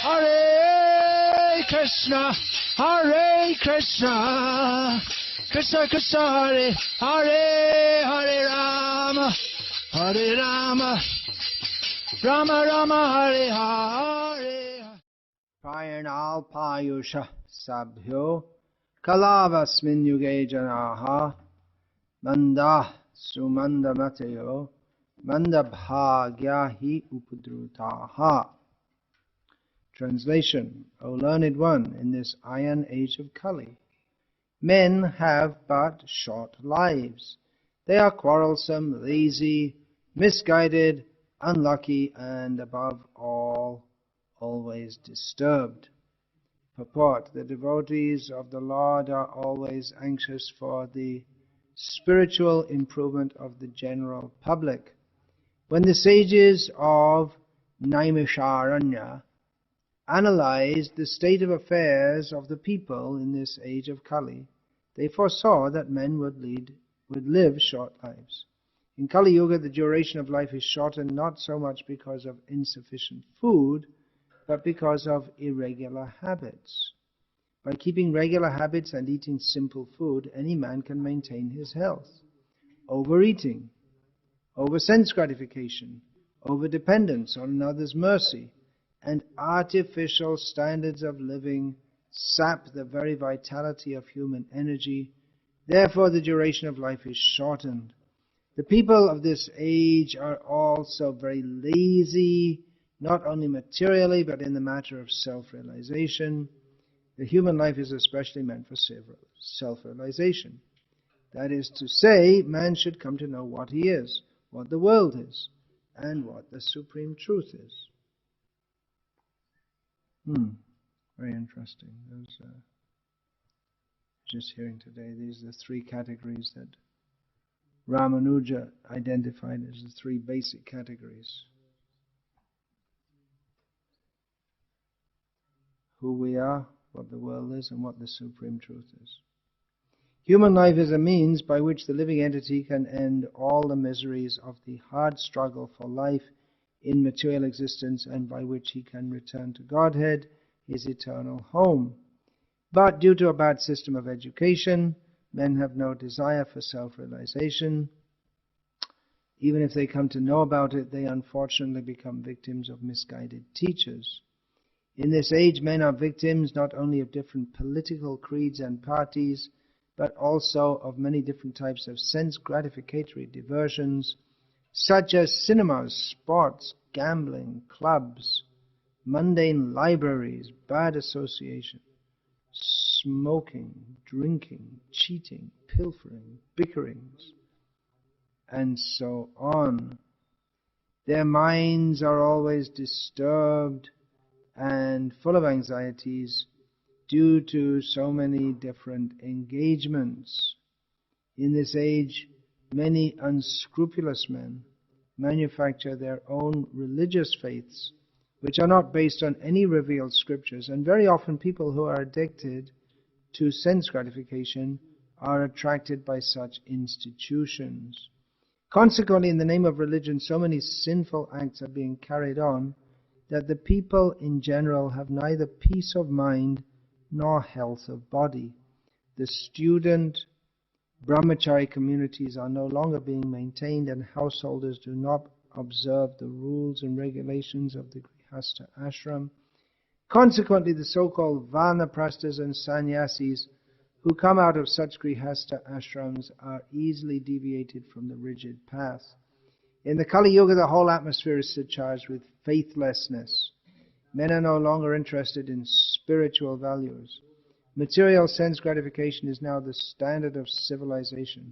Hare Krishna, Hare Krishna, Krishna Krishna, Hare Hare, Hare Rama, Hare Rama, Rama Rama, Hare Hare. Prayanal Payusha Sabhyo Kalavasmin Yuge Janaha Manda Sumanda Matayo Manda Bhagyahi Upudrutaha. Translation: O learned one, in this iron age of Kali, men have but short lives. They are quarrelsome, lazy, misguided, unlucky, and above all, always disturbed. Purport: the devotees of the Lord are always anxious for the spiritual improvement of the general public. When the sages of Naimisharanya analyzed the state of affairs of the people in this age of Kali, they foresaw that men would live short lives. In Kali Yuga, the duration of life is shortened not so much because of insufficient food, but because of irregular habits. By keeping regular habits and eating simple food, any man can maintain his health. Overeating, over-sense gratification, over-dependence on another's mercy, and artificial standards of living sap the very vitality of human energy. Therefore, the duration of life is shortened. The people of this age are also very lazy, not only materially, but in the matter of self-realization. The human life is especially meant for self-realization. That is to say, man should come to know what he is, what the world is, and what the supreme truth is. Very interesting. Just hearing today, these are the three categories that Ramanuja identified as the three basic categories. Who we are, what the world is, and what the supreme truth is. Human life is a means by which the living entity can end all the miseries of the hard struggle for life in material existence, and by which he can return to Godhead, his eternal home. But due to a bad system of education, men have no desire for self-realization. Even if they come to know about it, they unfortunately become victims of misguided teachers. In this age, men are victims not only of different political creeds and parties, but also of many different types of sense gratificatory diversions, such as cinemas, sports, gambling, clubs, mundane libraries, bad association, smoking, drinking, cheating, pilfering, bickerings, and so on. Their minds are always disturbed and full of anxieties due to so many different engagements. In this age, many unscrupulous men manufacture their own religious faiths, which are not based on any revealed scriptures, and very often people who are addicted to sense gratification are attracted by such institutions. Consequently, in the name of religion, so many sinful acts are being carried on that the people in general have neither peace of mind nor health of body. The student brahmachari communities are no longer being maintained, and householders do not observe the rules and regulations of the Grihastha ashram. Consequently, the so-called Vanaprasthas and Sannyasis who come out of such Grihastha ashrams are easily deviated from the rigid path. In the Kali Yuga, the whole atmosphere is surcharged with faithlessness. Men are no longer interested in spiritual values. Material sense gratification is now the standard of civilization.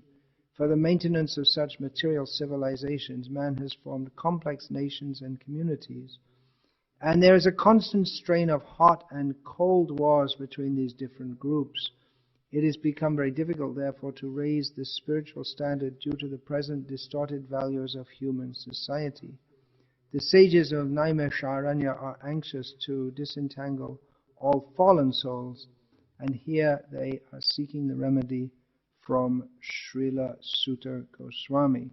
For the maintenance of such material civilizations, man has formed complex nations and communities, and there is a constant strain of hot and cold wars between these different groups. It has become very difficult, therefore, to raise the spiritual standard due to the present distorted values of human society. The sages of Naimisharanya are anxious to disentangle all fallen souls, and here they are seeking the remedy from Srila Sutta Goswami.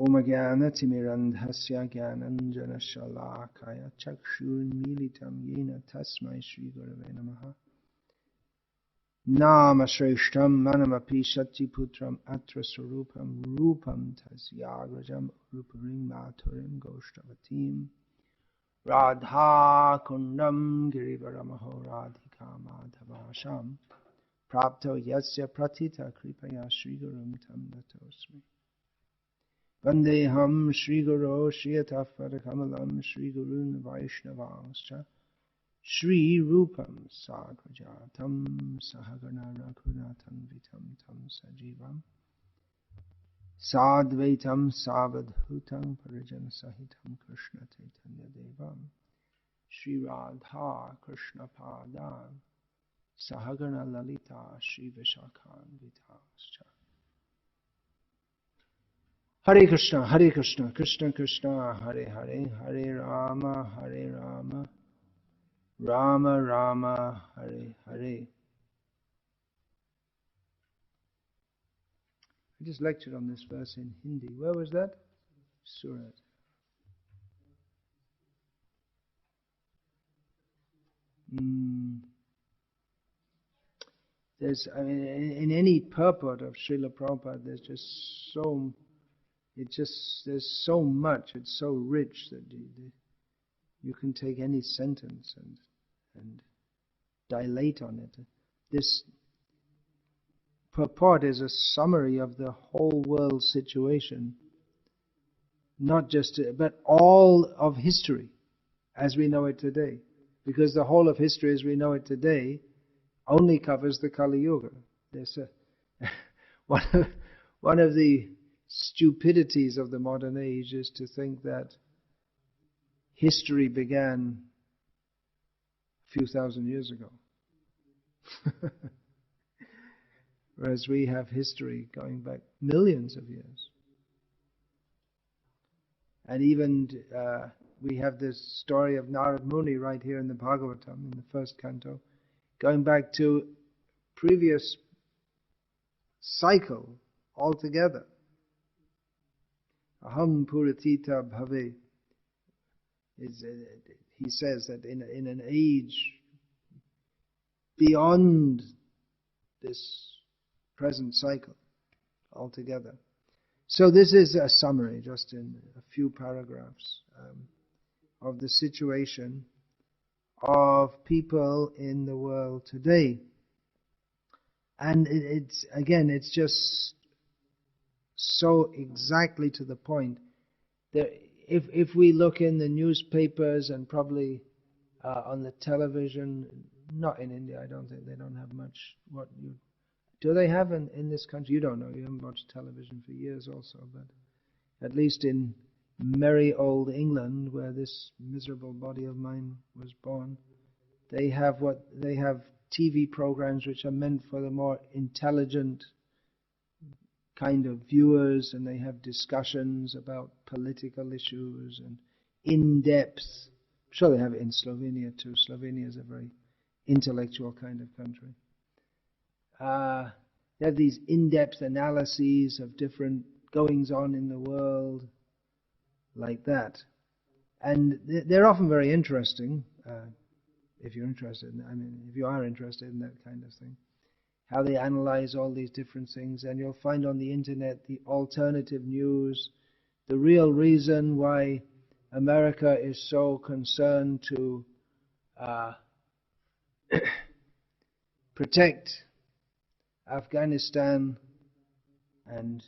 Om Jnana Timirandhasya Jnananjana Shalakaya Chakshun Militam Yena Tasmai Shri Gurave Namaha. Nama Shreshtam Manamapi Satiputram Atra Surupam Rupam Tasyagrajam Ruparing Maturim Goshtavatim Radha Kundam Girivaramaho Radhika Madhavasham Prapto Yasya Pratita Kripaya Shri Gurum Tam Datosmi Vandeham Shri Guru Shriyatafara Kamalam Shri Gurun Vaishnavanscha Shri Rupam Sagrajatam Sahagana Raghunathan Vitam Tam Sajivam Sadvaitam Savadhutam Parijan Sahitam Krishna Chaitanya Devam Shri Radha Krishna Padan Sahagana Lalita Shri Vishakhan Vitascha. Hare Krishna, Krishna Krishna, Hare Hare, Hare Rama, Rama Rama, Hare Hare. I just lectured on this verse in Hindi. Where was that? Surat. There's, I mean, in any purport of Srila Prabhupada, there's just so, there's so much. It's so rich that you can take any sentence and dilate on it. This purport is a summary of the whole world situation, not just, but all of history as we know it today. Because the whole of history as we know it today only covers the Kali Yuga. There's one of the stupidities of the modern age is to think that history began a few thousand years ago. Whereas we have history going back millions of years. And even we have this story of Narad Muni right here in the Bhagavatam, in the first canto, going back to previous cycle altogether. Aham Puratita Bhave. He says that in an age beyond this present cycle altogether. So this is a summary, just in a few paragraphs, of the situation of people in the world today. And it's just so exactly to the point. If we look in the newspapers and probably on the television, not in India, I don't think they don't have much. Do they have in this country? You don't know. You haven't watched television for years also. But at least in merry old England, where this miserable body of mine was born, they have TV programs which are meant for the more intelligent kind of viewers, and they have discussions about political issues and in-depth. I'm sure they have it in Slovenia too. Slovenia is a very intellectual kind of country. They have these in-depth analyses of different goings-on in the world, like that. And they're often very interesting, if you're interested. If you are interested in that kind of thing. How they analyze all these different things. And you'll find on the internet the alternative news, the real reason why America is so concerned to protect Afghanistan and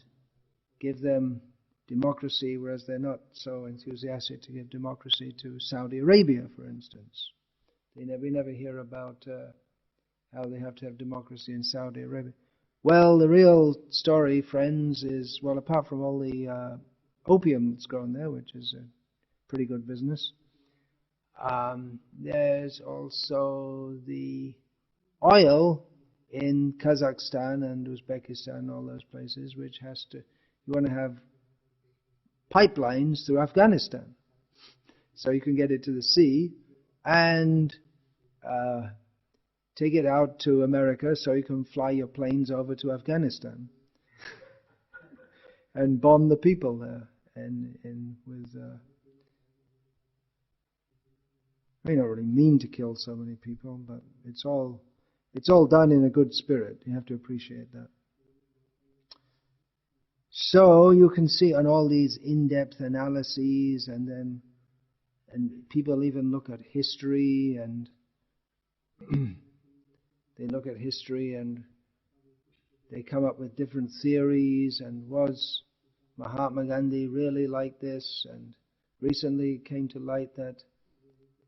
give them democracy, whereas they're not so enthusiastic to give democracy to Saudi Arabia, for instance. We never hear about how they have to have democracy in Saudi Arabia. Well, the real story, friends, is, well, apart from all the opium that's grown there, which is a pretty good business, there's also the oil in Kazakhstan and Uzbekistan, all those places, which you want to have pipelines through Afghanistan. So you can get it to the sea and take it out to America so you can fly your planes over to Afghanistan and bomb the people there. and with may not really mean to kill so many people, but it's all done in a good spirit. You have to appreciate that. So you can see on all these in-depth analyses, and people even look at history, and they look at history and they come up with different theories. And was Mahatma Gandhi really like this? And recently it came to light that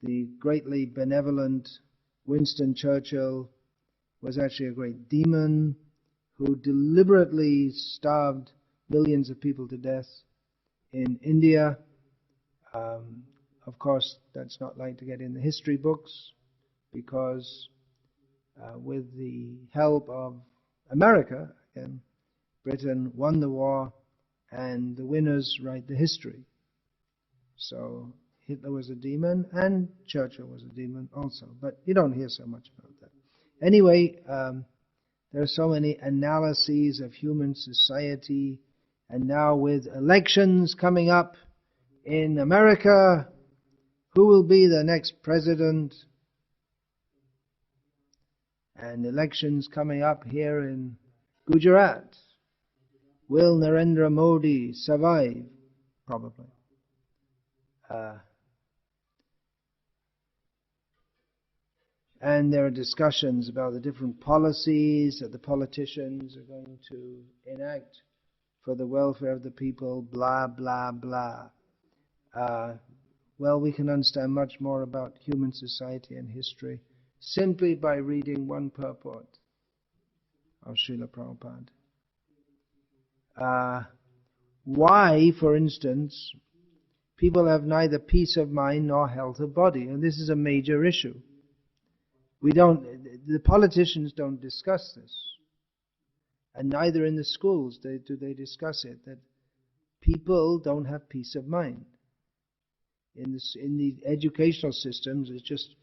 the greatly benevolent Winston Churchill was actually a great demon who deliberately starved millions of people to death in India. Of course, that's not like to get in the history books, because with the help of America, again, Britain won the war, and the winners write the history. So Hitler was a demon, and Churchill was a demon also, but you don't hear so much about that. Anyway, there are so many analyses of human society, and now with elections coming up in America, who will be the next president? And elections coming up here in Gujarat. Will Narendra Modi survive? Probably. And there are discussions about the different policies that the politicians are going to enact for the welfare of the people, blah, blah, blah. Well, we can understand much more about human society and history simply by reading one purport of Srila Prabhupada. Why, for instance, people have neither peace of mind nor health of body, and this is a major issue. The politicians don't discuss this, and neither in the schools do they discuss it, that people don't have peace of mind. In the educational systems, it's just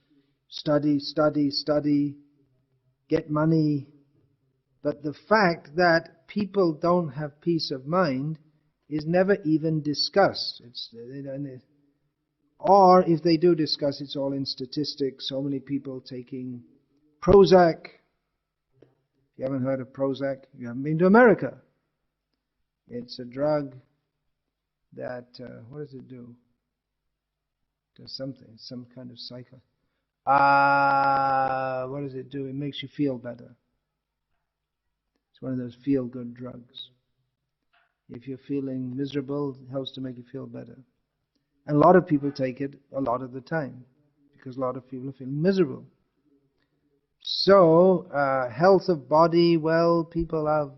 study, study, study, get money. But the fact that people don't have peace of mind is never even discussed. Or if they do discuss, it's all in statistics. So many people taking Prozac. If you haven't heard of Prozac, you haven't been to America. It's a drug that, what does it do? Does something, some kind of cycle. What does it do? It makes you feel better. It's one of those feel-good drugs. If you're feeling miserable, it helps to make you feel better. And a lot of people take it a lot of the time, because a lot of people are feeling miserable. So, health of body, well, people are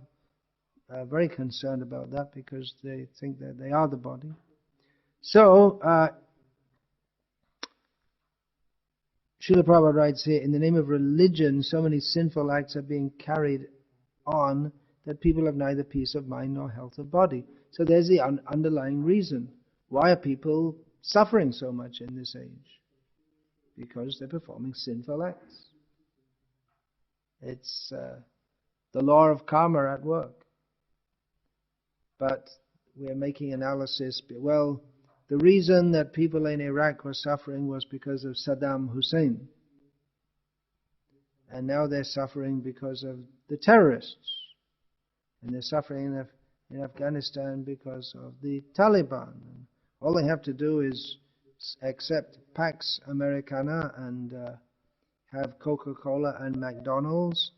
very concerned about that, because they think that they are the body. So, Srila Prabhupada writes here, in the name of religion, so many sinful acts are being carried on that people have neither peace of mind nor health of body. So there's the underlying reason. Why are people suffering so much in this age? Because they're performing sinful acts. It's the law of karma at work. But we're making analysis, well, the reason that people in Iraq were suffering was because of Saddam Hussein. And now they're suffering because of the terrorists. And they're suffering in Afghanistan because of the Taliban. And all they have to do is accept Pax Americana and have Coca-Cola and McDonald's,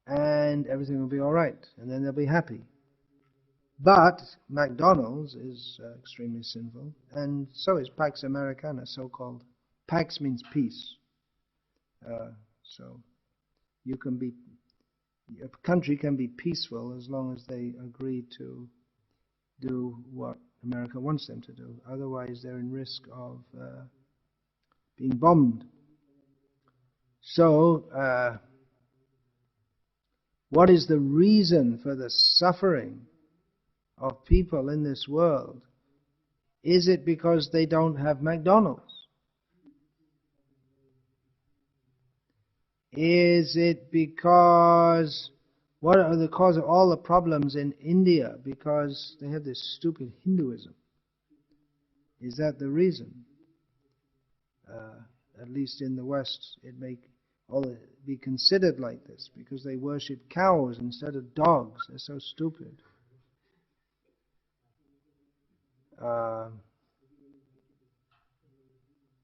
and everything will be all right. And then they'll be happy. But McDonald's is extremely sinful, and so is Pax Americana, so-called. Pax means peace. So a country can be peaceful as long as they agree to do what America wants them to do. Otherwise, they're in risk of being bombed. So, what is the reason for the suffering of people in this world? Is it because they don't have McDonald's? Is it because What are the cause of all the problems in India? Because they have this stupid Hinduism. Is that the reason? At least in the West, it may be considered like this because they worship cows instead of dogs. They're so stupid. But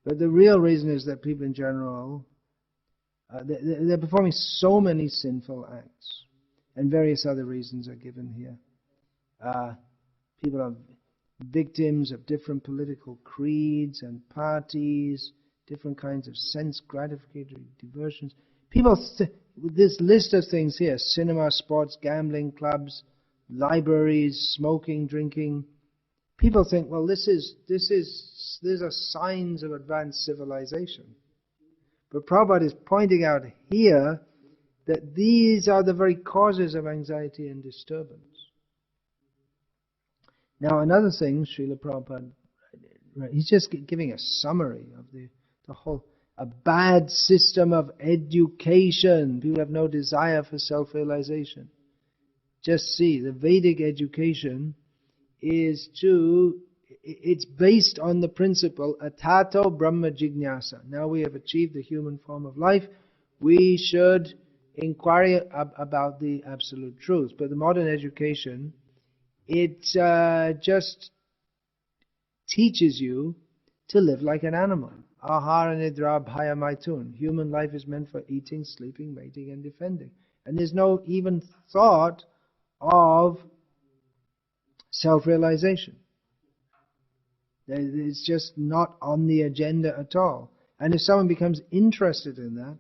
the real reason is that people in general, they're performing so many sinful acts, and various other reasons are given here. People are victims of different political creeds and parties, different kinds of sense gratificatory diversions. People, with this list of things here, cinema, sports, gambling, clubs, libraries, smoking, drinking, people think, well, these are signs of advanced civilization. But Prabhupada is pointing out here that these are the very causes of anxiety and disturbance. Now, another thing, Srila Prabhupada, he's just giving a summary of the whole, a bad system of education. People have no desire for self-realization. Just see, the Vedic education it's based on the principle atato brahma jignasa. Now we have achieved the human form of life, we should inquire about the absolute truth. But the modern education, it just teaches you to live like an animal. Ahara nidra bhaya maitun. Human life is meant for eating, sleeping, mating and defending. And there's no even thought of self-realization. It's just not on the agenda at all. And if someone becomes interested in that,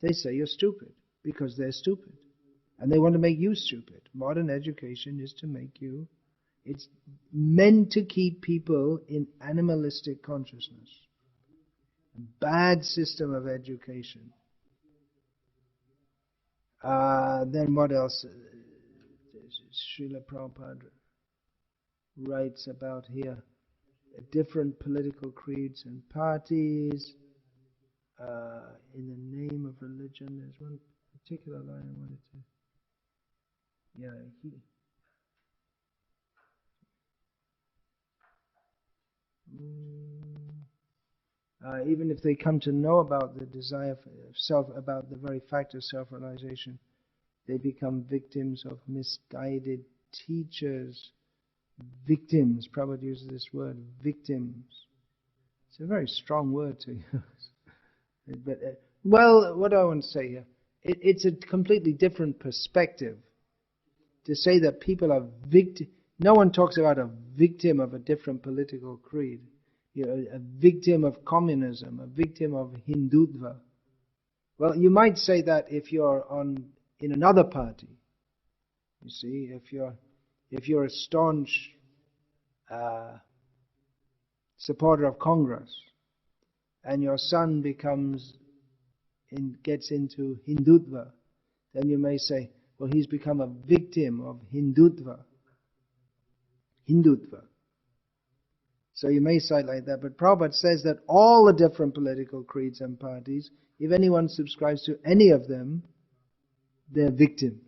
they say you're stupid, because they're stupid. And they want to make you stupid. Modern education is to make you, it's meant to keep people in animalistic consciousness. A bad system of education. Then what else? Srila Prabhupada writes about here. Different political creeds and parties, in the name of religion. There's one particular line I wanted to... even if they come to know about the desire for about the very fact of self-realization, they become victims of misguided teachers. Victims, Prabhupada uses this word, victims. It's a very strong word to use. But, well, what do I want to say here? It's a completely different perspective to say that people are victim. No one talks about a victim of a different political creed. You know, a victim of communism, a victim of Hindutva. Well, you might say that if you're in another party. You see, if you're a staunch supporter of Congress, and your son gets into Hindutva, then you may say, well, he's become a victim of Hindutva. So you may cite like that, but Prabhupada says that all the different political creeds and parties, if anyone subscribes to any of them, they're victims.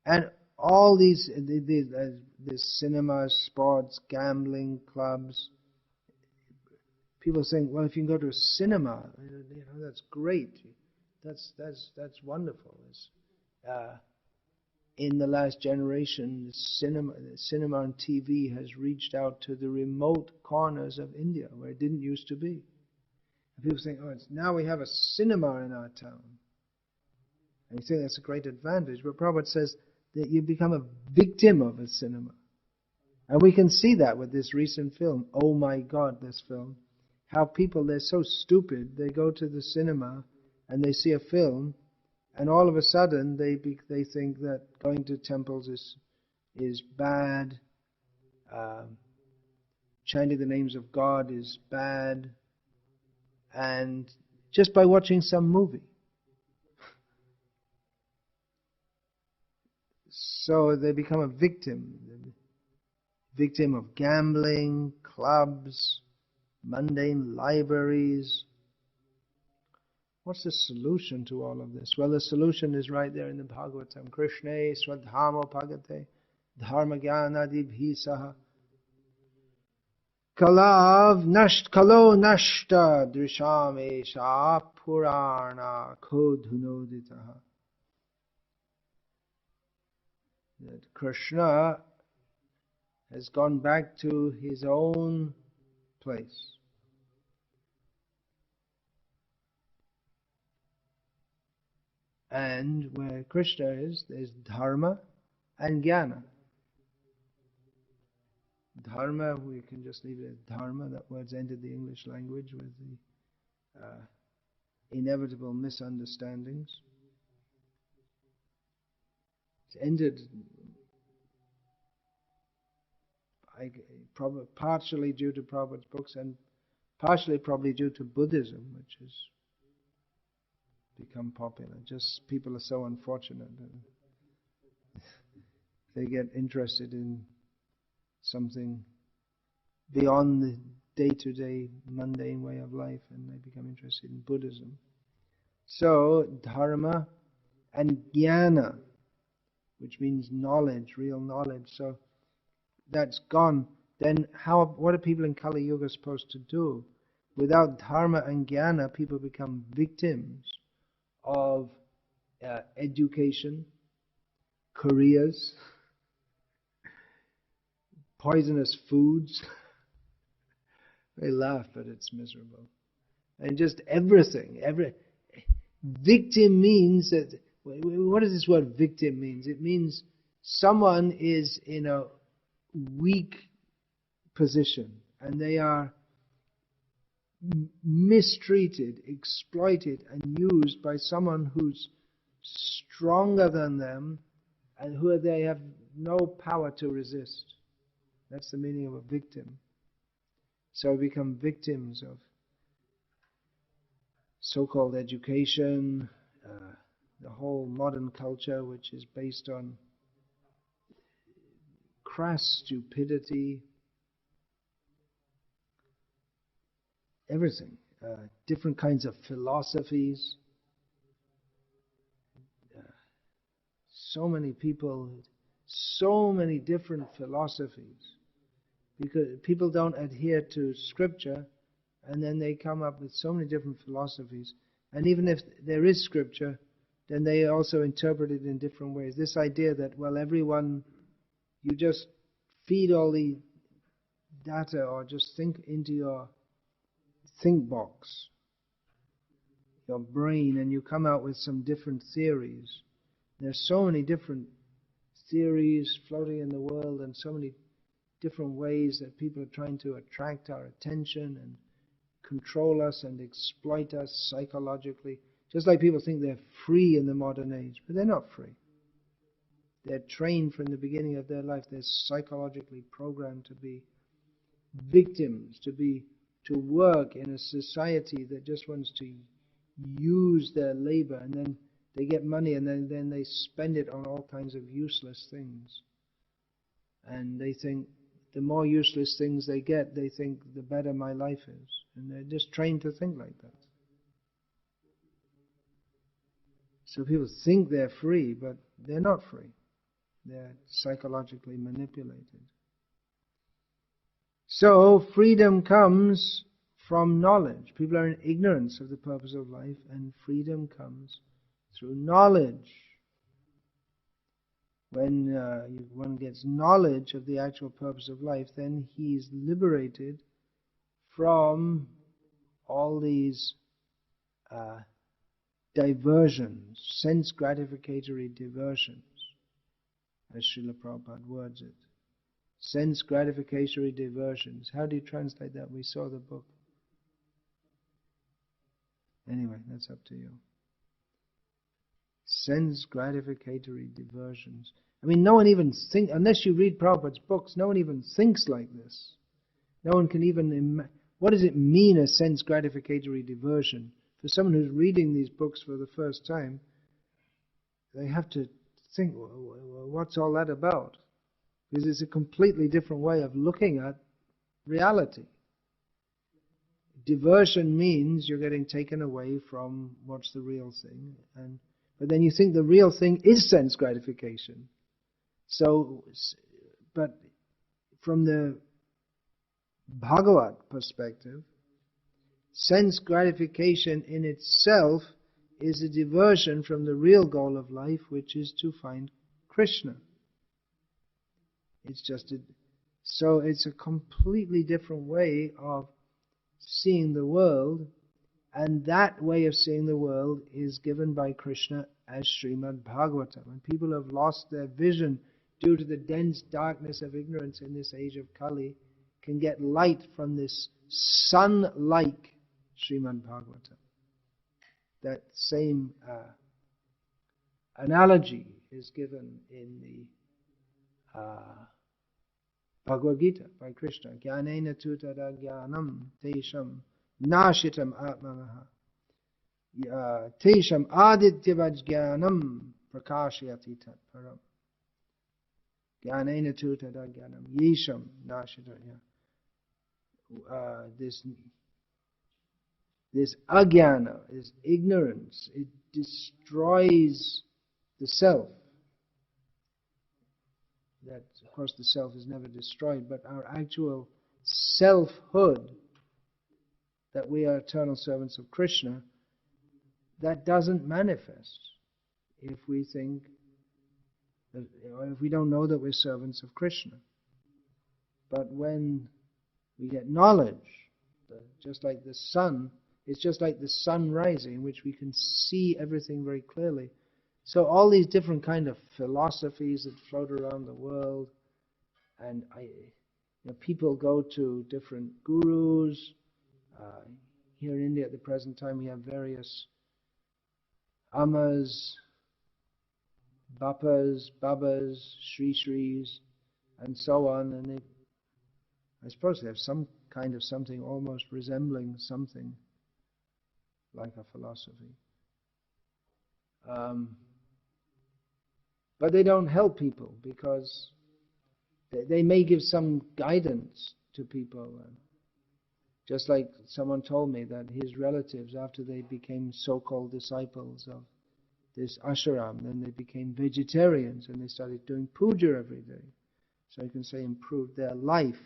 And all these cinemas, sports, gambling, clubs, people saying, well, if you can go to a cinema, that's great. That's wonderful. In the last generation, cinema and TV has reached out to the remote corners of India where it didn't used to be. And people think, now we have a cinema in our town. And you think that's a great advantage. But Prabhupada says that you become a victim of a cinema. And we can see that with this recent film, Oh My God, this film. How people, they're so stupid, they go to the cinema and they see a film, and all of a sudden they think that going to temples is bad, chanting the names of God is bad, and just by watching some movie. So they become a victim of gambling, clubs, mundane libraries, What's the solution to all of this? Well, the solution is right there in the Bhagavatam. Krishne swadhamo pagate dharma jnanadibhi saha kalo nashta drisham esha purana kodhunoditaha. That Krishna has gone back to his own place. And where Krishna is, there's dharma and jnana. Dharma, we can just leave it as dharma. That word's entered the English language with the inevitable misunderstandings. It's entered partially due to Prabhupada's books and partially probably due to Buddhism, which has become popular. Just people are so unfortunate that they get interested in something beyond the day-to-day mundane way of life and they become interested in Buddhism. So, dharma and jnana, which means knowledge, real knowledge. So, that's gone. Then what are people in Kali Yuga supposed to do? Without dharma and jnana, people become victims of education, careers, poisonous foods. They laugh, but it's miserable. And just everything. Victim means that, what does this word victim means? It means someone is in a weak position and they are mistreated, exploited and used by someone who's stronger than them and who they have no power to resist. That's the meaning of a victim. So we become victims of so-called education, the whole modern culture which is based on crass stupidity, everything, different kinds of philosophies. So many people, so many different philosophies, because people don't adhere to scripture, and then they come up with so many different philosophies. And even if there is scripture, then they also interpret it in different ways. This idea that, well, everyone, you just feed all the data or just think into your think box, your brain, and you come out with some different theories. There's so many different theories floating in the world and so many different ways that people are trying to attract our attention and control us and exploit us psychologically. Just like people think they're free in the modern age, but they're not free. They're trained from the beginning of their life. They're psychologically programmed to be victims, to work in a society that just wants to use their labor, and then they get money and then they spend it on all kinds of useless things. And they think the more useless things they get, they think the better my life is. And they're just trained to think like that. So people think they're free, but they're not free. They're psychologically manipulated. So freedom comes from knowledge. People are in ignorance of the purpose of life, and freedom comes through knowledge. When one gets knowledge of the actual purpose of life, then he is liberated from all these diversions, sense gratificatory diversions, as Srila Prabhupada words it. Sense gratificatory diversions. How do you translate that? We saw the book. Anyway, that's up to you. Sense gratificatory diversions. I mean, no one even thinks, unless you read Prabhupada's books, no one even thinks like this. No one can even what does it mean, a sense gratificatory diversion? For someone who's reading these books for the first time, they have to think, what's all that about? Because it's a completely different way of looking at reality. diversion means you're getting taken away from what's the real thing, but then you think the real thing is sense gratification. So, but from the Bhagavat perspective, sense gratification in itself is a diversion from the real goal of life, which is to find Krishna. So it's a completely different way of seeing the world, and that way of seeing the world is given by Krishna as Srimad Bhagavatam. When people have lost their vision due to the dense darkness of ignorance in this age of Kali, can get light from this sun-like Srimad Bhagavatam. That same analogy is given in the Bhagavad Gita by Krishna. Jnanena tu tada jnanam tesham nashitam atmanaha tesham adityavaj jnanam prakashayati tat param. Jnanena tu tada jnanam yesham nashitam. This ajnana is ignorance. It destroys the self. That, of course, the self is never destroyed, but our actual selfhood, that we are eternal servants of Krishna, that doesn't manifest if we think, or if we don't know that we're servants of Krishna. But when we get knowledge, just like the sun, it's just like the sun rising, in which we can see everything very clearly. So all these different kind of philosophies that float around the world, and people go to different gurus. Here in India at the present time we have various Amas, Bapas, Babas, Sri Sris, and so on, and I suppose they have some kind of something almost resembling something like a philosophy. But they don't help people, because they may give some guidance to people. Just like someone told me that his relatives, after they became so-called disciples of this ashram, then they became vegetarians and they started doing puja every day. So you can say improved their life.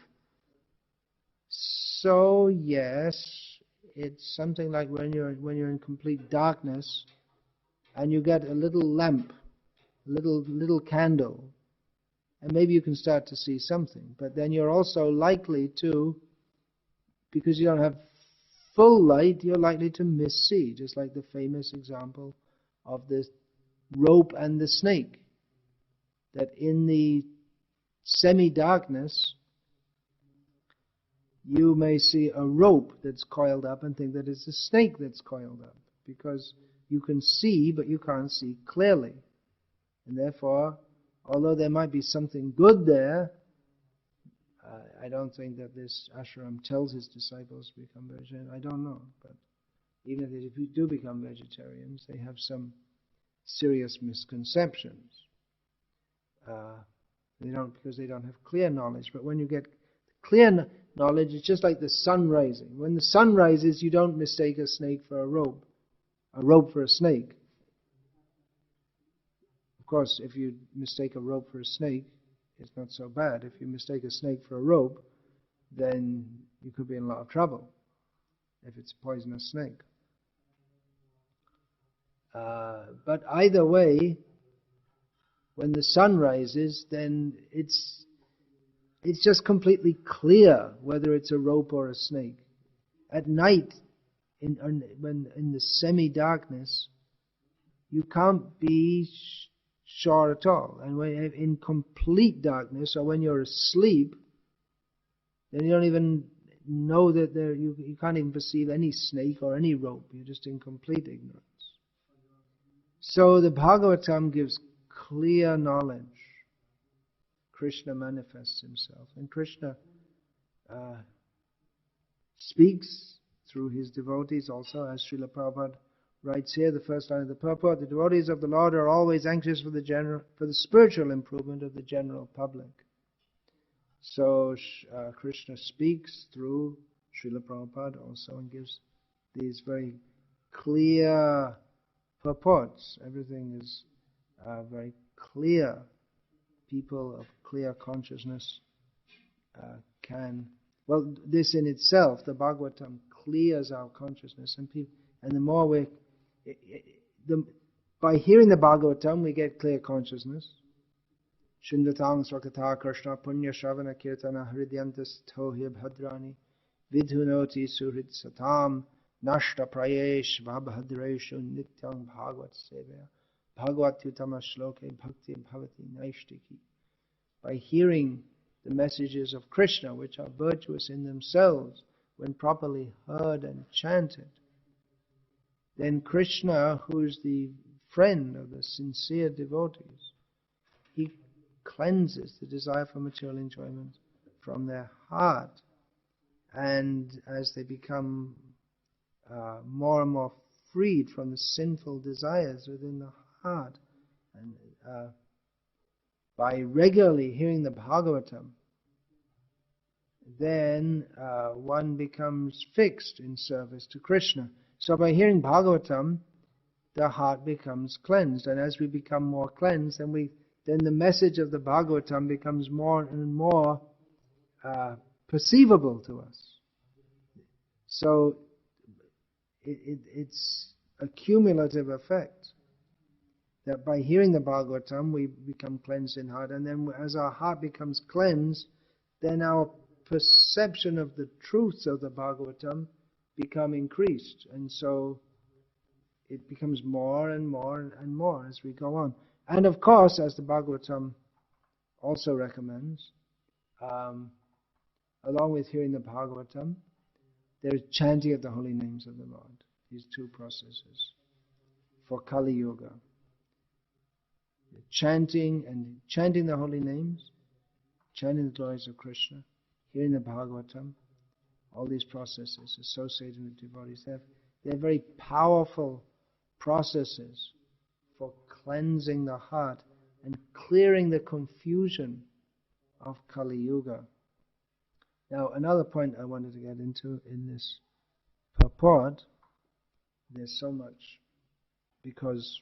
So yes, it's something like when you're in complete darkness and you get a little lamp, little candle, and maybe you can start to see something. But then you're also likely to, because you don't have full light, you're likely to miss-see, just like the famous example of the rope and the snake. That in the semi-darkness, you may see a rope that's coiled up and think that it's a snake that's coiled up, because you can see, but you can't see clearly. And therefore, although there might be something good there, I don't think that this ashram tells his disciples to become vegetarian. I don't know, but even if they do become vegetarians, they have some serious misconceptions. Because they don't have clear knowledge. But when you get clear knowledge, it's just like the sun rising. When the sun rises, you don't mistake a snake for a rope for a snake. Of course, if you mistake a rope for a snake, it's not so bad. If you mistake a snake for a rope, then you could be in a lot of trouble if it's a poisonous snake. But either way, when the sun rises, then it's just completely clear whether it's a rope or a snake. At night, when in the semi-darkness, you can't be sure at all. And when in complete darkness, or when you're asleep, then you don't even know that you can't even perceive any snake or any rope. You're just in complete ignorance. So the Bhagavatam gives clear knowledge. Krishna manifests himself, and Krishna speaks through his devotees also, as Srila Prabhupada writes here, the first line of the purport: the devotees of the Lord are always anxious for the spiritual improvement of the general public. So Krishna speaks through Srila Prabhupada also, and gives these very clear purports. Everything is very clear. People of clear consciousness well, this in itself, the Bhagavatam, clears our consciousness, and the more by hearing the Bhagavatam, we get clear consciousness. Shindatang Swakata Krishna Punya Shravana Kirtana Hridyantas Tohi Bhadrani Vidhunoti Suhrit Satam Nashta Prayesh Vabhadreshu Nityang Bhagavat Sevaya Bhagavat Yutama Shloke Bhakti Bhavati Naishtiki. By hearing the messages of Krishna, which are virtuous in themselves, when properly heard and chanted, then Krishna, who is the friend of the sincere devotees, he cleanses the desire for material enjoyment from their heart. And as they become more and more freed from the sinful desires within the heart, and by regularly hearing the Bhagavatam, then one becomes fixed in service to Krishna. So by hearing Bhagavatam, the heart becomes cleansed, and as we become more cleansed, then the message of the Bhagavatam becomes more and more perceivable to us. So it's a cumulative effect, that by hearing the Bhagavatam, we become cleansed in heart, and then as our heart becomes cleansed, then our perception of the truths of the Bhagavatam become increased, and so it becomes more and more and more as we go on. And of course, as the Bhagavatam also recommends, along with hearing the Bhagavatam, there is chanting of the holy names of the Lord. These two processes for Kali Yuga. Chanting the holy names, chanting the glories of Krishna, hearing the Bhagavatam, all these processes associated with devotees, they're very powerful processes for cleansing the heart and clearing the confusion of Kali Yuga. Now, another point I wanted to get into in this purport, there's so much, because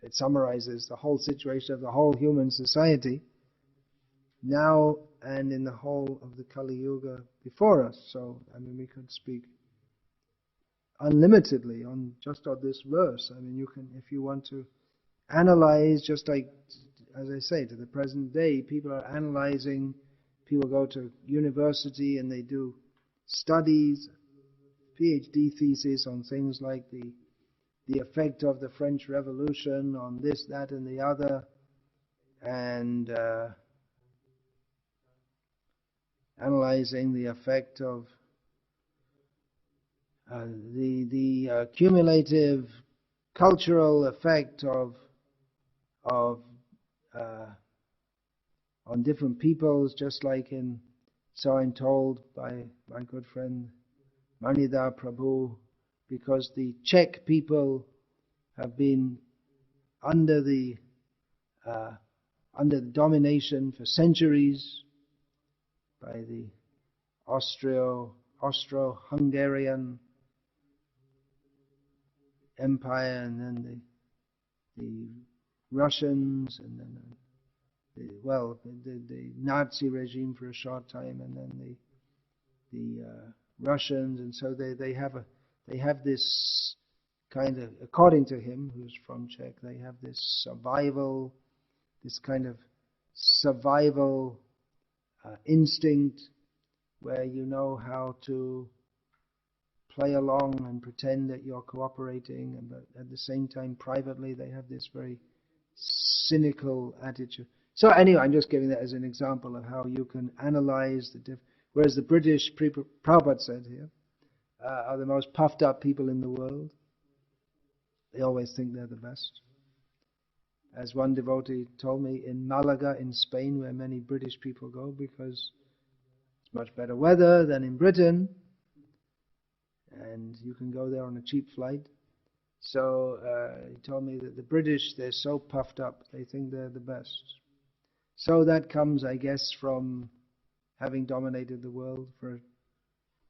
it summarizes the whole situation of the whole human society now and in the whole of the Kali Yuga before us. So, we could speak unlimitedly on just on this verse. You can, if you want to analyze, just like, as I say, to the present day, people are analyzing, people go to university and they do studies, PhD theses on things like the effect of the French Revolution on this, that, and the other, and analyzing the effect of the cumulative cultural effect on different peoples, just like so I'm told by my good friend Manida Prabhu, because the Czech people have been under the domination for centuries by the Austro-Hungarian Empire, and then the Russians, and then the Nazi regime for a short time, and then the Russians, and so they have this kind of, according to him, who's from Czech, they have this kind of survival instinct, where you know how to play along and pretend that you're cooperating, but at the same time, privately, they have this very cynical attitude. So anyway, I'm just giving that as an example of how you can analyze whereas the British, Prabhupada said here, are the most puffed up people in the world. They always think they're the best. As one devotee told me, in Malaga, in Spain, where many British people go, because it's much better weather than in Britain, and you can go there on a cheap flight. So he told me that the British, they're so puffed up, they think they're the best. So that comes, I guess, from having dominated the world for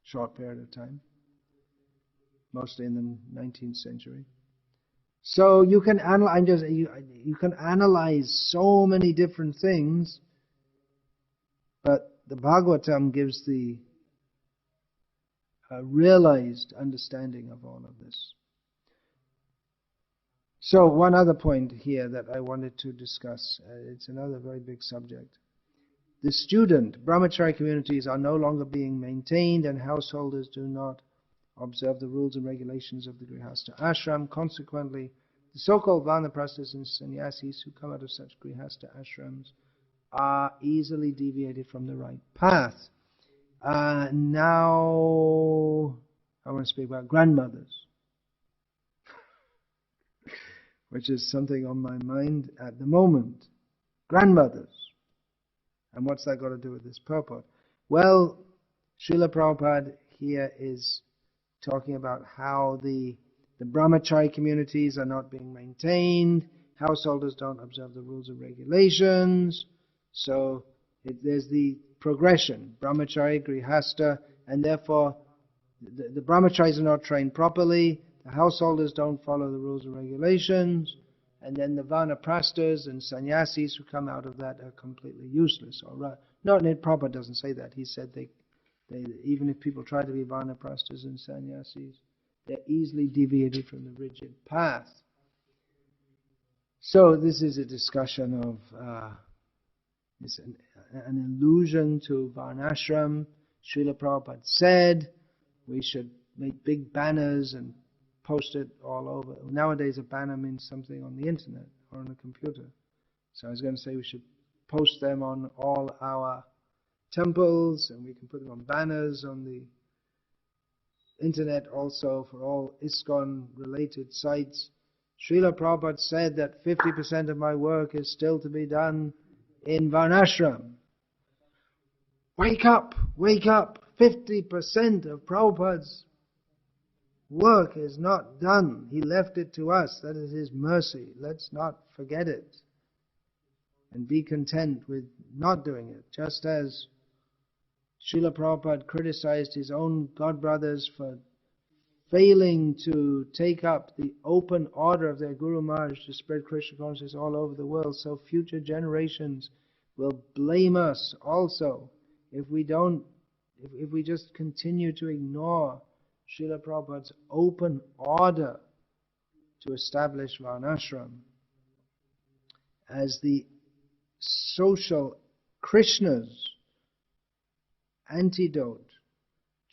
short period of time, mostly in the 19th century. So you can you can analyze so many different things, but the Bhagavatam gives the realized understanding of all of this. So one other point here that I wanted to discuss, it's another very big subject. The student, brahmachari communities are no longer being maintained and householders do not observe the rules and regulations of the Grihastha ashram. Consequently, the so-called Vanaprasthas and sannyasis who come out of such Grihastha ashrams are easily deviated from the right path. Now, I want to speak about grandmothers, which is something on my mind at the moment. Grandmothers. And what's that got to do with this purport? Well, Srila Prabhupada here is talking about how the brahmachari communities are not being maintained, householders don't observe the rules and regulations, so there's the progression, brahmachari, grihastha, and therefore the brahmacharis are not trained properly, the householders don't follow the rules and regulations, and then the vanaprasthas and sannyasis who come out of that are completely useless. No, Prabhupada doesn't say that. He said they even if people try to be vanaprasthas and sannyasis, they're easily deviated from the rigid path. So this is a discussion of it's an allusion to Varnasrama. Srila Prabhupada said we should make big banners and post it all over. Nowadays a banner means something on the internet or on a computer. So I was going to say we should post them on all our temples, and we can put them on banners on the internet also for all ISKCON related sites. Srila Prabhupada said that 50% of my work is still to be done in Varnasrama. Wake up! Wake up! 50% of Prabhupada's work is not done. He left it to us. That is His mercy. Let's not forget it. And be content with not doing it. Just as Srila Prabhupada criticized his own godbrothers for failing to take up the open order of their Guru Maharaj to spread Krishna consciousness all over the world, so future generations will blame us also if we just continue to ignore Srila Prabhupada's open order to establish Varnasrama as the social Krishna's antidote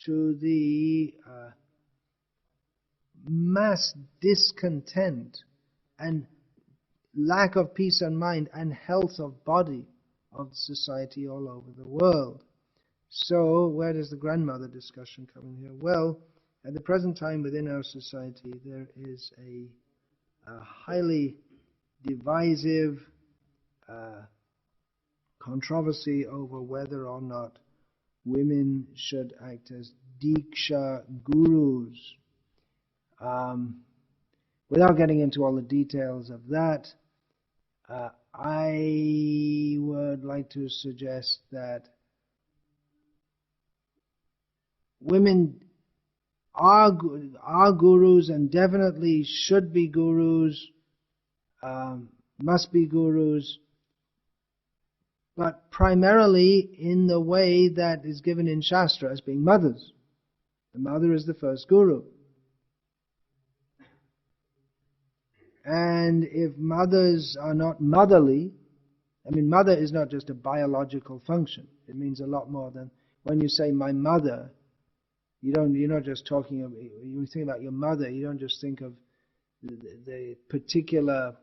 to the mass discontent and lack of peace of mind and health of body of society all over the world. So where does the grandmother discussion come in here? Well, at the present time within our society there is a highly divisive controversy over whether or not women should act as Diksha gurus. Without getting into all the details of that, I would like to suggest that women are gurus and definitely should be gurus, must be gurus, but primarily in the way that is given in Shastra as being mothers. The mother is the first guru. And if mothers are not motherly, mother is not just a biological function. It means a lot more than when you say my mother. You're not just talking of, you think about your mother, you don't just think of the particular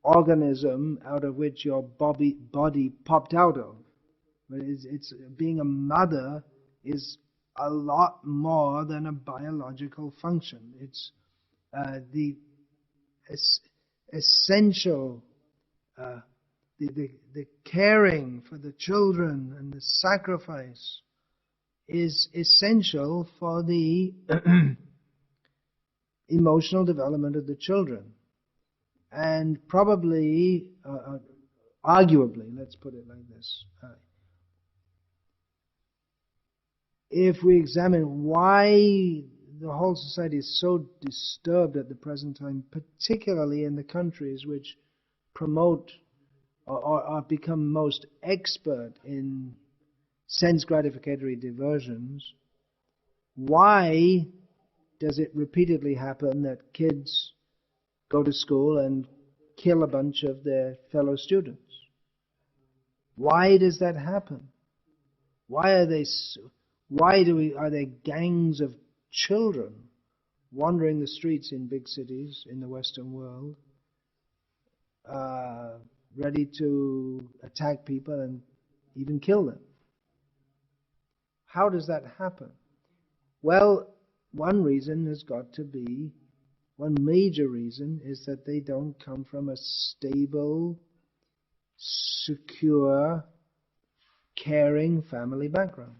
organism out of which your body popped out of. But it's being a mother is a lot more than a biological function. It's the essential, the caring for the children and the sacrifice is essential for the emotional development of the children. And probably, arguably, let's put it like this, if we examine why the whole society is so disturbed at the present time, particularly in the countries which promote or become most expert in sense gratificatory diversions, why does it repeatedly happen that kids go to school and kill a bunch of their fellow students? Why does that happen? Why are there gangs of children wandering the streets in big cities in the Western world, ready to attack people and even kill them? How does that happen? Well, one major reason is that they don't come from a stable, secure, caring family background,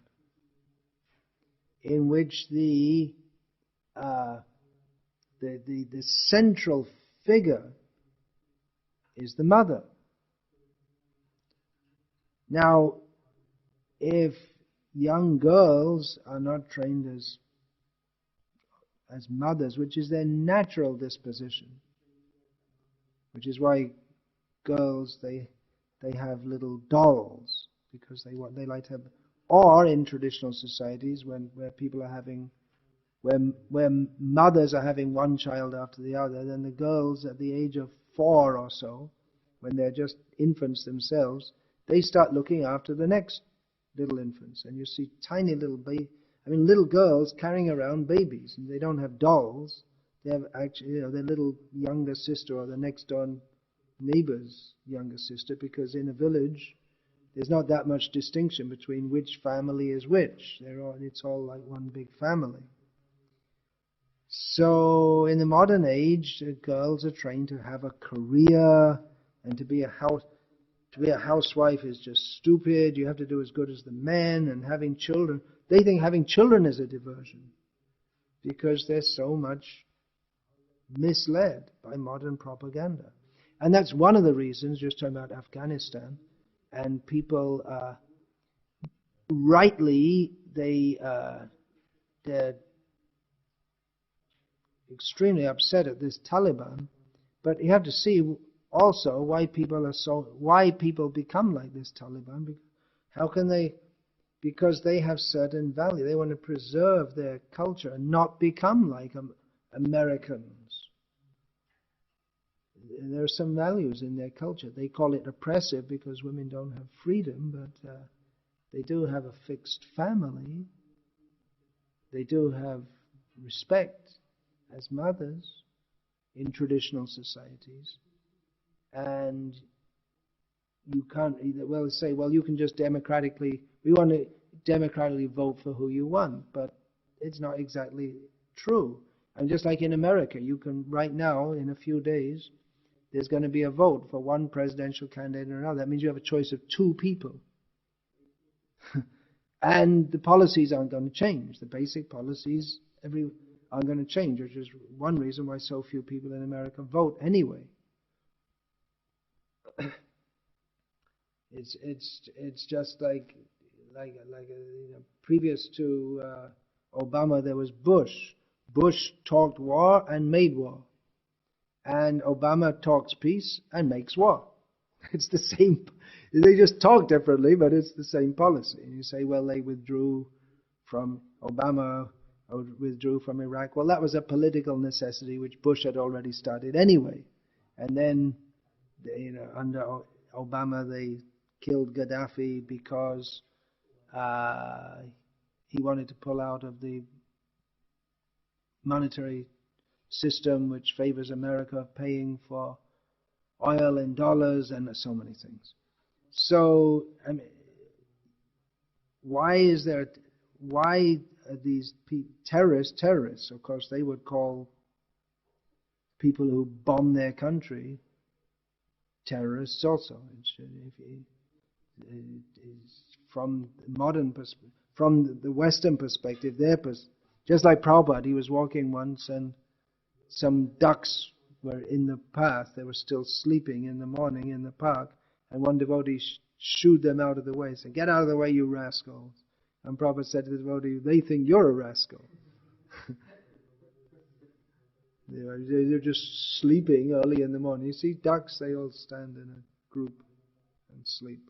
in which the central figure is the mother. Now, if young girls are not trained as mothers, which is their natural disposition, which is why girls, they have little dolls, because they like to have, or in traditional societies where mothers are having one child after the other, then the girls at the age of 4 or so, when they're just infants themselves, they start looking after the next little infants, and you see tiny little little girls carrying around babies, and they don't have dolls. They have actually, their little younger sister or the next door neighbor's younger sister, because in a village there's not that much distinction between which family is which. It's all like one big family. So in the modern age, girls are trained to have a career, and to be a housewife is just stupid. You have to do as good as the men, and having children. They think having children is a diversion, because they're so much misled by modern propaganda. And that's one of the reasons, just talking about Afghanistan, and people rightly, they're extremely upset at this Taliban, but you have to see also why people become like this Taliban. How can they? Because they have certain value. They want to preserve their culture and not become like Americans. There are some values in their culture. They call it oppressive because women don't have freedom, but they do have a fixed family. They do have respect as mothers in traditional societies. And you can't say, you can just we want to democratically vote for who you want, but it's not exactly true. And just like in America, you can, right now, in a few days, there's going to be a vote for one presidential candidate or another. That means you have a choice of 2 people. And the policies aren't going to change. The basic policies aren't going to change, which is one reason why so few people in America vote anyway. It's just like previous to Obama, there was Bush. Bush talked war and made war, and Obama talks peace and makes war. It's the same. They just talk differently, but it's the same policy. And you say, well, Obama withdrew from Iraq. Well, that was a political necessity which Bush had already started anyway. And then, under Obama, they killed Gaddafi because he wanted to pull out of the monetary system which favors America, paying for oil in dollars and so many things. So, why are these terrorists? Of course, they would call people who bomb their country terrorists also. From the Western perspective, just like Prabhupada, he was walking once and some ducks were in the path. They were still sleeping in the morning in the park, and one devotee shooed them out of the way. Said, "Get out of the way, you rascals!" And Prabhupada said to the devotee, they think you're a rascal. They're just sleeping early in the morning. You see ducks, they all stand in a group and sleep.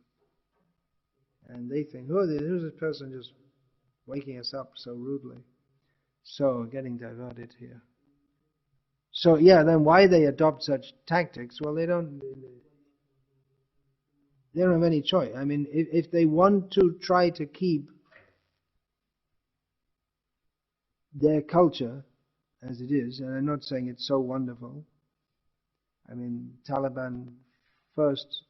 And they think, oh, who's this person just waking us up so rudely? So, getting diverted here. So, yeah, then why they adopt such tactics? Well, they don't have any choice. I mean, if they want to try to keep their culture as it is, and I'm not saying it's so wonderful. I mean, Taliban first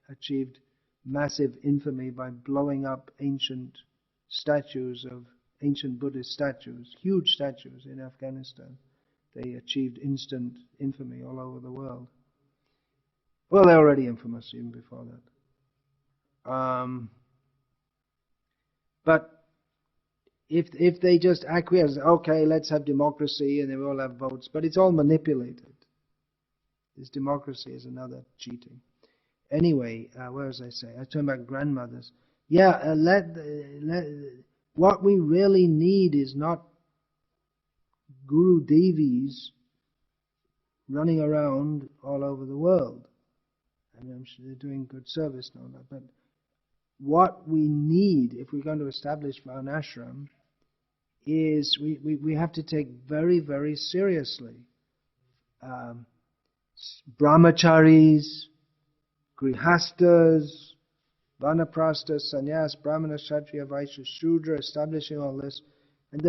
achieved massive infamy by blowing up ancient Buddhist statues, huge statues in Afghanistan. They achieved instant infamy all over the world. Well, they're already infamous even before that. But if they just acquiesce, okay, let's have democracy and they all have votes, but it's all manipulated. This democracy is another cheating. Anyway, where was I saying? I talking about grandmothers. Yeah, what we really need is not Guru Devis running around all over the world. I mean, I'm sure they're doing good service and all that, but what we need, if we're going to establish Varnashram, is we have to take very, very seriously brahmacharis, grihastas, vanaprasthas, sannyas, brahmana, kshatriya, vaishya, shudra, establishing all this. And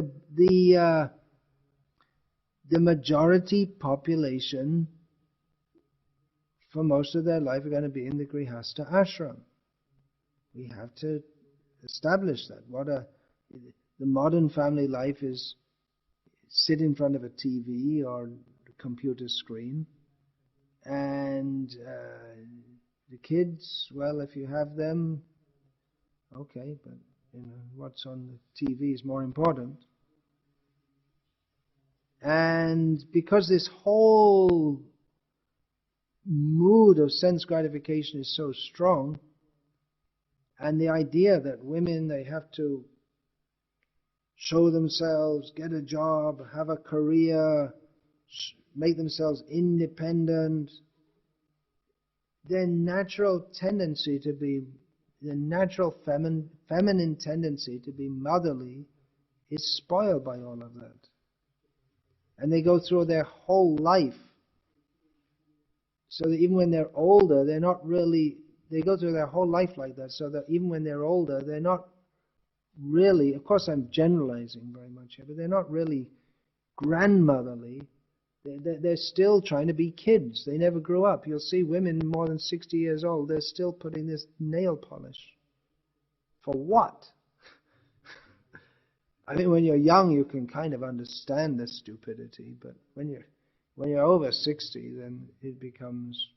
the majority population for most of their life are going to be in the grihasta ashram. We have to establish that. The modern family life is sit in front of a TV or a computer screen, and the kids, well, if you have them, okay, but what's on the TV is more important. And because this whole mood of sense gratification is so strong, and the idea that women, they have to show themselves, get a job, have a career, make themselves independent, their natural tendency to be, the natural feminine tendency to be motherly is spoiled by all of that. And they go through their whole life, so that even when they're older, they're not really, they go through their whole life like that, so that even when they're older, they're not really, of course I'm generalizing very much here, but they're not really grandmotherly. They're still trying to be kids. They never grew up. You'll see women more than 60 years old, they're still putting this nail polish. For what? I mean, when you're young, you can kind of understand the stupidity, but when you're over 60, then it becomes,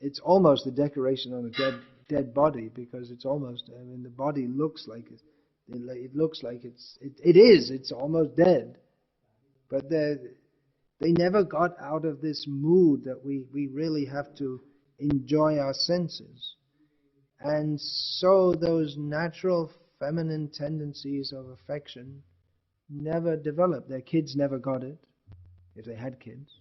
it's almost a decoration on a dead body, because it's almost, I mean, the body looks like it looks like it's almost dead. But they never got out of this mood that we really have to enjoy our senses. And so those natural feminine tendencies of affection never developed. Their kids never got it, if they had kids.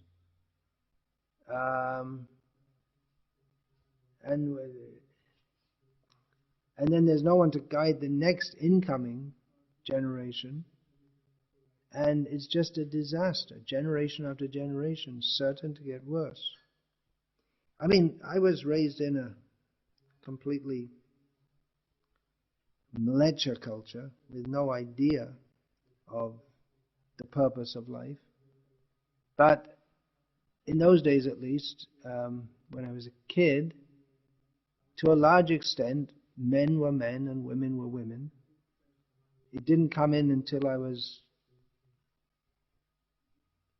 And then there's no one to guide the next incoming generation. And it's just a disaster, generation after generation, certain to get worse. I mean, I was raised in a completely mleccha culture with no idea of the purpose of life. But in those days, at least, when I was a kid, to a large extent, men were men and women were women. It didn't come in until I was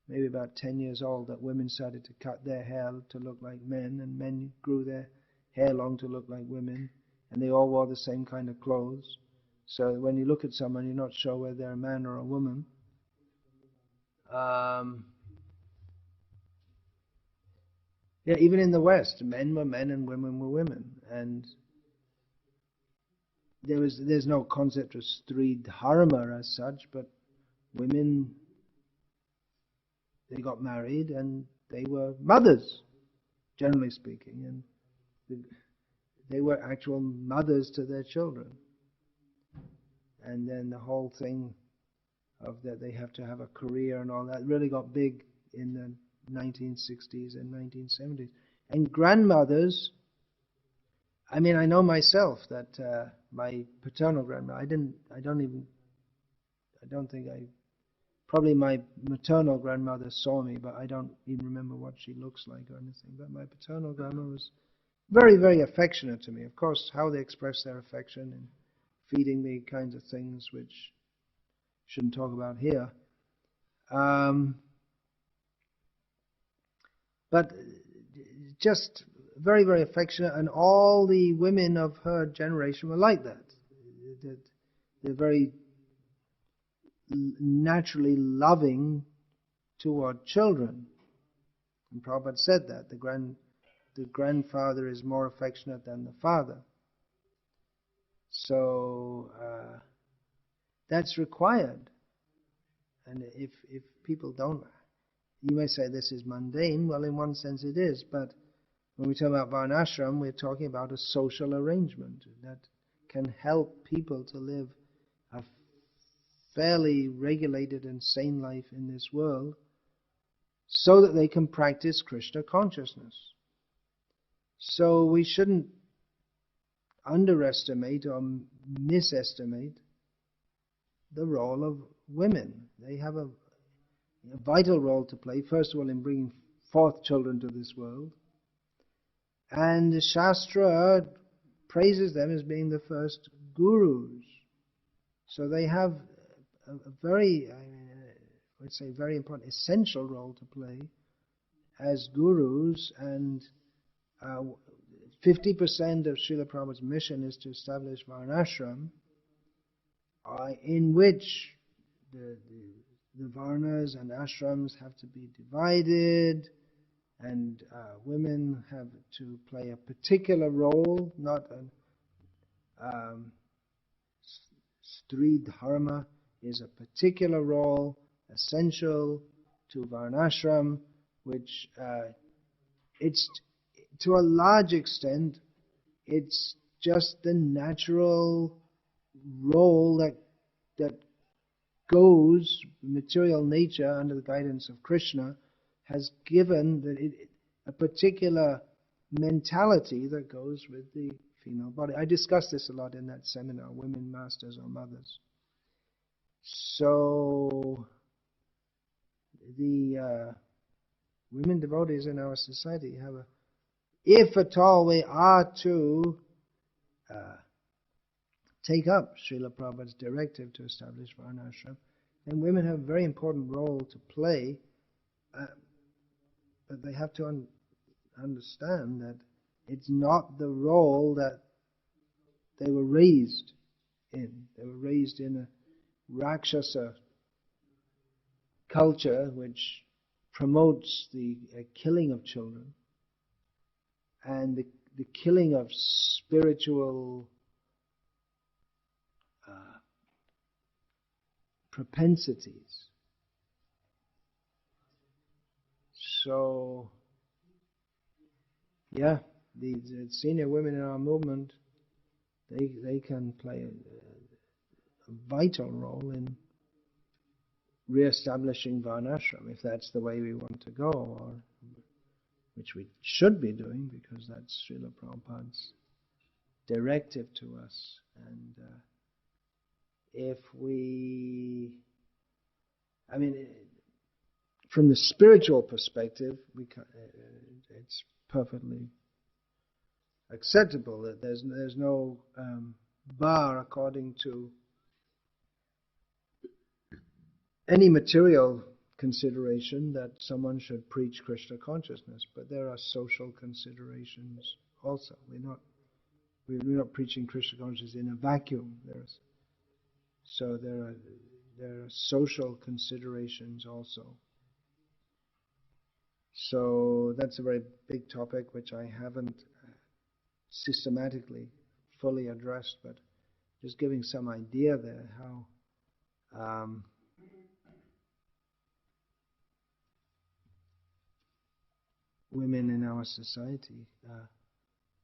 maybe about 10 years old that women started to cut their hair to look like men, and men grew their hair long to look like women, and they all wore the same kind of clothes. So when you look at someone, you're not sure whether they're a man or a woman. Yeah, even in the West, men were men and women were women. And there's no concept of Stri Dharma as such, but women, they got married and they were mothers, generally speaking, and they were actual mothers to their children. And then the whole thing of that they have to have a career and all that really got big in the 1960s and 1970s. And grandmothers, I mean, I know myself that my paternal grandmother, probably my maternal grandmother saw me, but I don't even remember what she looks like or anything. But my paternal grandmother was very, very affectionate to me. Of course, how they express their affection in feeding me kinds of things which shouldn't talk about here. But just very, very affectionate, and all the women of her generation were like that. They're very naturally loving toward children. And Prabhupada said that the grandfather is more affectionate than the father. So that's required. And if people don't, you may say this is mundane. Well, in one sense it is, but when we talk about Varnashram, we're talking about a social arrangement that can help people to live a fairly regulated and sane life in this world so that they can practice Krishna consciousness. So we shouldn't underestimate or misestimate the role of women. They have a vital role to play, first of all, in bringing forth children to this world. And the Shastra praises them as being the first gurus. So they have a very, I would say, very important, essential role to play as gurus. And 50% of Srila Prabhupada's mission is to establish Varnashram, in which the Varnas and ashrams have to be divided, and women have to play a particular role, not a Stri Dharma is a particular role essential to Varnashram, which it's to a large extent it's just the natural role that goes, material nature under the guidance of Krishna has given a particular mentality that goes with the female body. I discussed this a lot in that seminar, Women Masters or Mothers. So the women devotees in our society have if at all we are to take up Srila Prabhupada's directive to establish Varnashram, then women have a very important role to play, but they have to understand that it's not the role that they were raised in. They were raised in a Rakshasa culture which promotes the killing of children and the killing of spiritual propensities. So, yeah, the senior women in our movement, they can play a vital role in re-establishing Varnashram, if that's the way we want to go, or which we should be doing, because that's Srila Prabhupada's directive to us. And if we, I mean, from the spiritual perspective, it's perfectly acceptable that there's no bar according to any material consideration that someone should preach Krishna consciousness, but there are social considerations also. We're not preaching Krishna consciousness in a vacuum. So there are social considerations also. So that's a very big topic which I haven't systematically fully addressed, but Just giving some idea there how women in our society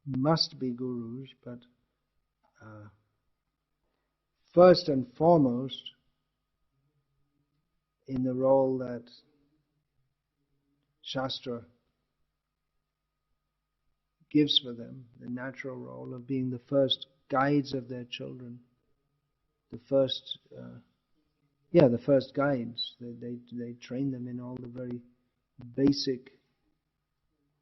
must be gurus, but first and foremost in the role that Shastra gives for them, the natural role of being the first guides of their children, the first guides. They train them in all the very basic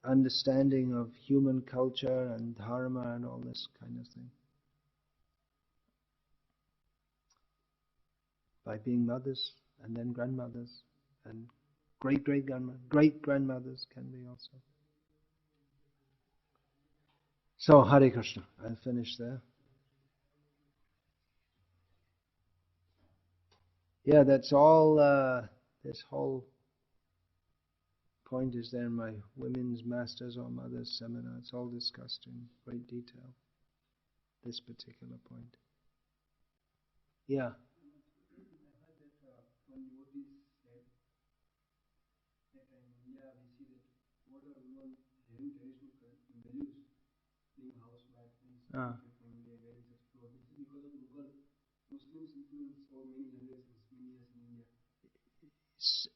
understanding of human culture and dharma and all this kind of thing. By being mothers and then grandmothers and great-grandmothers can be also. So, Hare Krishna. I'll finish there. Yeah, that's all. This whole point is there in my Women's Masters or Mothers seminar. It's all discussed in great detail. This particular point. Yeah.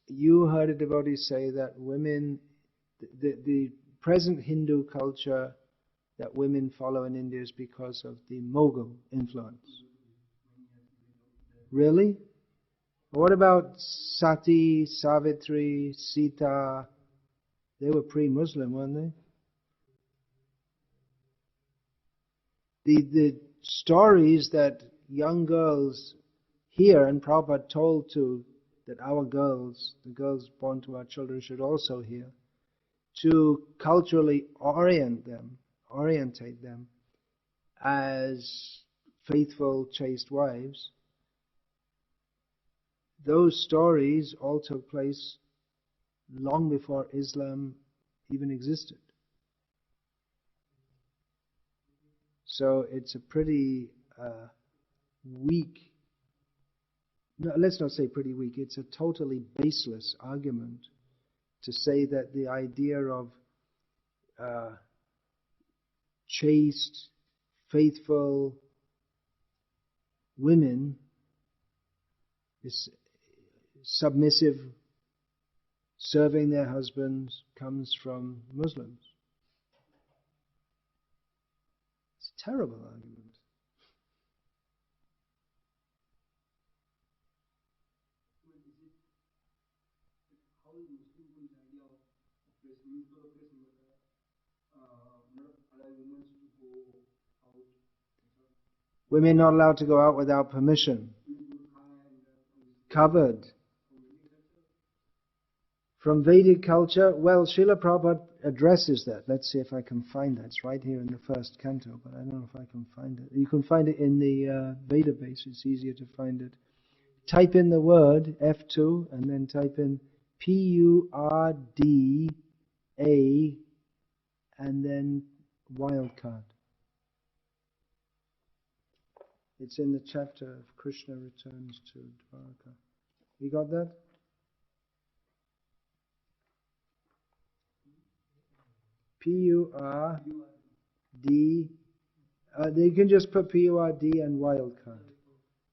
You heard a devotee say that women, the present Hindu culture that women follow in India is because of the Mughal influence. Really? What about Sati, Savitri, Sita? They were pre-Muslim, weren't they? The stories that young girls hear and Prabhupada told to, that our girls, the girls born to our children should also hear, to culturally orientate them as faithful, chaste wives, those stories all took place long before Islam even existed. So it's a pretty weak, no, let's not say pretty weak, it's a totally baseless argument to say that the idea of chaste, faithful women is submissive, serving their husbands, comes from Muslims. It's a terrible argument. Women not allowed to go out without permission. Covered. From Vedic culture, well, Srila Prabhupada addresses that. Let's see if I can find that. It's right here in the first canto, but I don't know if I can find it. You can find it in the Vedabase. It's easier to find it. Type in the word F2 and then type in Purda and then wildcard. It's in the chapter of Krishna returns to Dwarka. You got that? Purd. You can just put Purd and wildcard.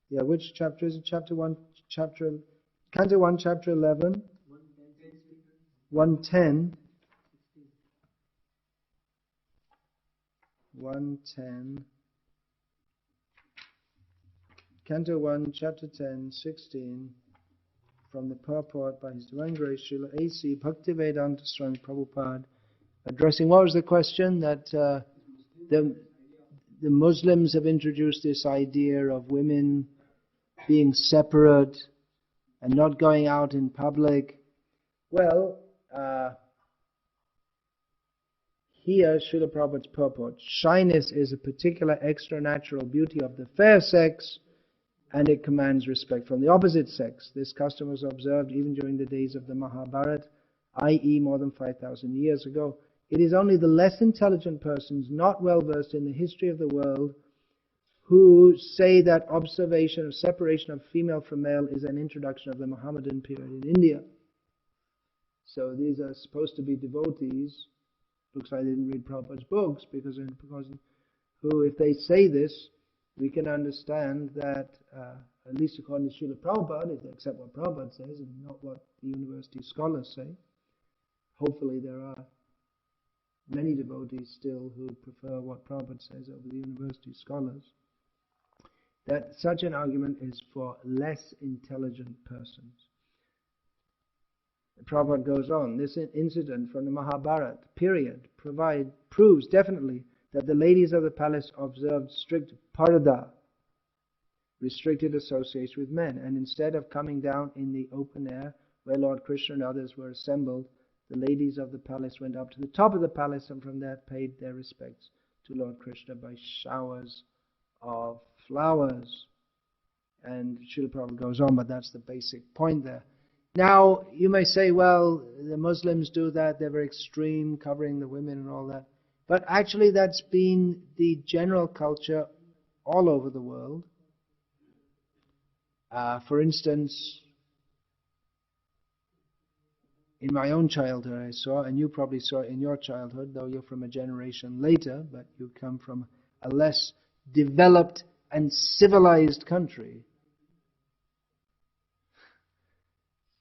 Yeah, which chapter is it? Chapter 1, Canto 1, chapter 11. 110. 110. Canto 1, chapter 10, 16. From the purport by His Divine Grace, Srila A.C. Bhaktivedanta Swami Prabhupada, addressing, what was the question? That the Muslims have introduced this idea of women being separate and not going out in public. Well, here Srila Prabhupada's purport: shyness is a particular extra-natural beauty of the fair sex, and it commands respect from the opposite sex. This custom was observed even during the days of the Mahabharata, i.e. more than 5,000 years ago. It is only the less intelligent persons, not well versed in the history of the world, who say that observation of separation of female from male is an introduction of the Mohammedan period in India. So these are supposed to be devotees. Looks like they didn't read Prabhupada's books, because who, if they say this, we can understand that, at least according to Srila Prabhupada, if they accept what Prabhupada says and not what the university scholars say, hopefully there are many devotees still who prefer what Prabhupada says over the university scholars, that such an argument is for less intelligent persons. Prabhupada goes on, this incident from the Mahabharata period proves definitely that the ladies of the palace observed strict parada, restricted association with men, and instead of coming down in the open air where Lord Krishna and others were assembled, the ladies of the palace went up to the top of the palace and from there paid their respects to Lord Krishna by showers of flowers. And Srila Prabhupada goes on, but that's the basic point there. Now, you may say, well, the Muslims do that, they're very extreme, covering the women and all that. But actually that's been the general culture all over the world. For instance, in my own childhood I saw, and you probably saw it in your childhood, though you're from a generation later, but you come from a less developed and civilized country.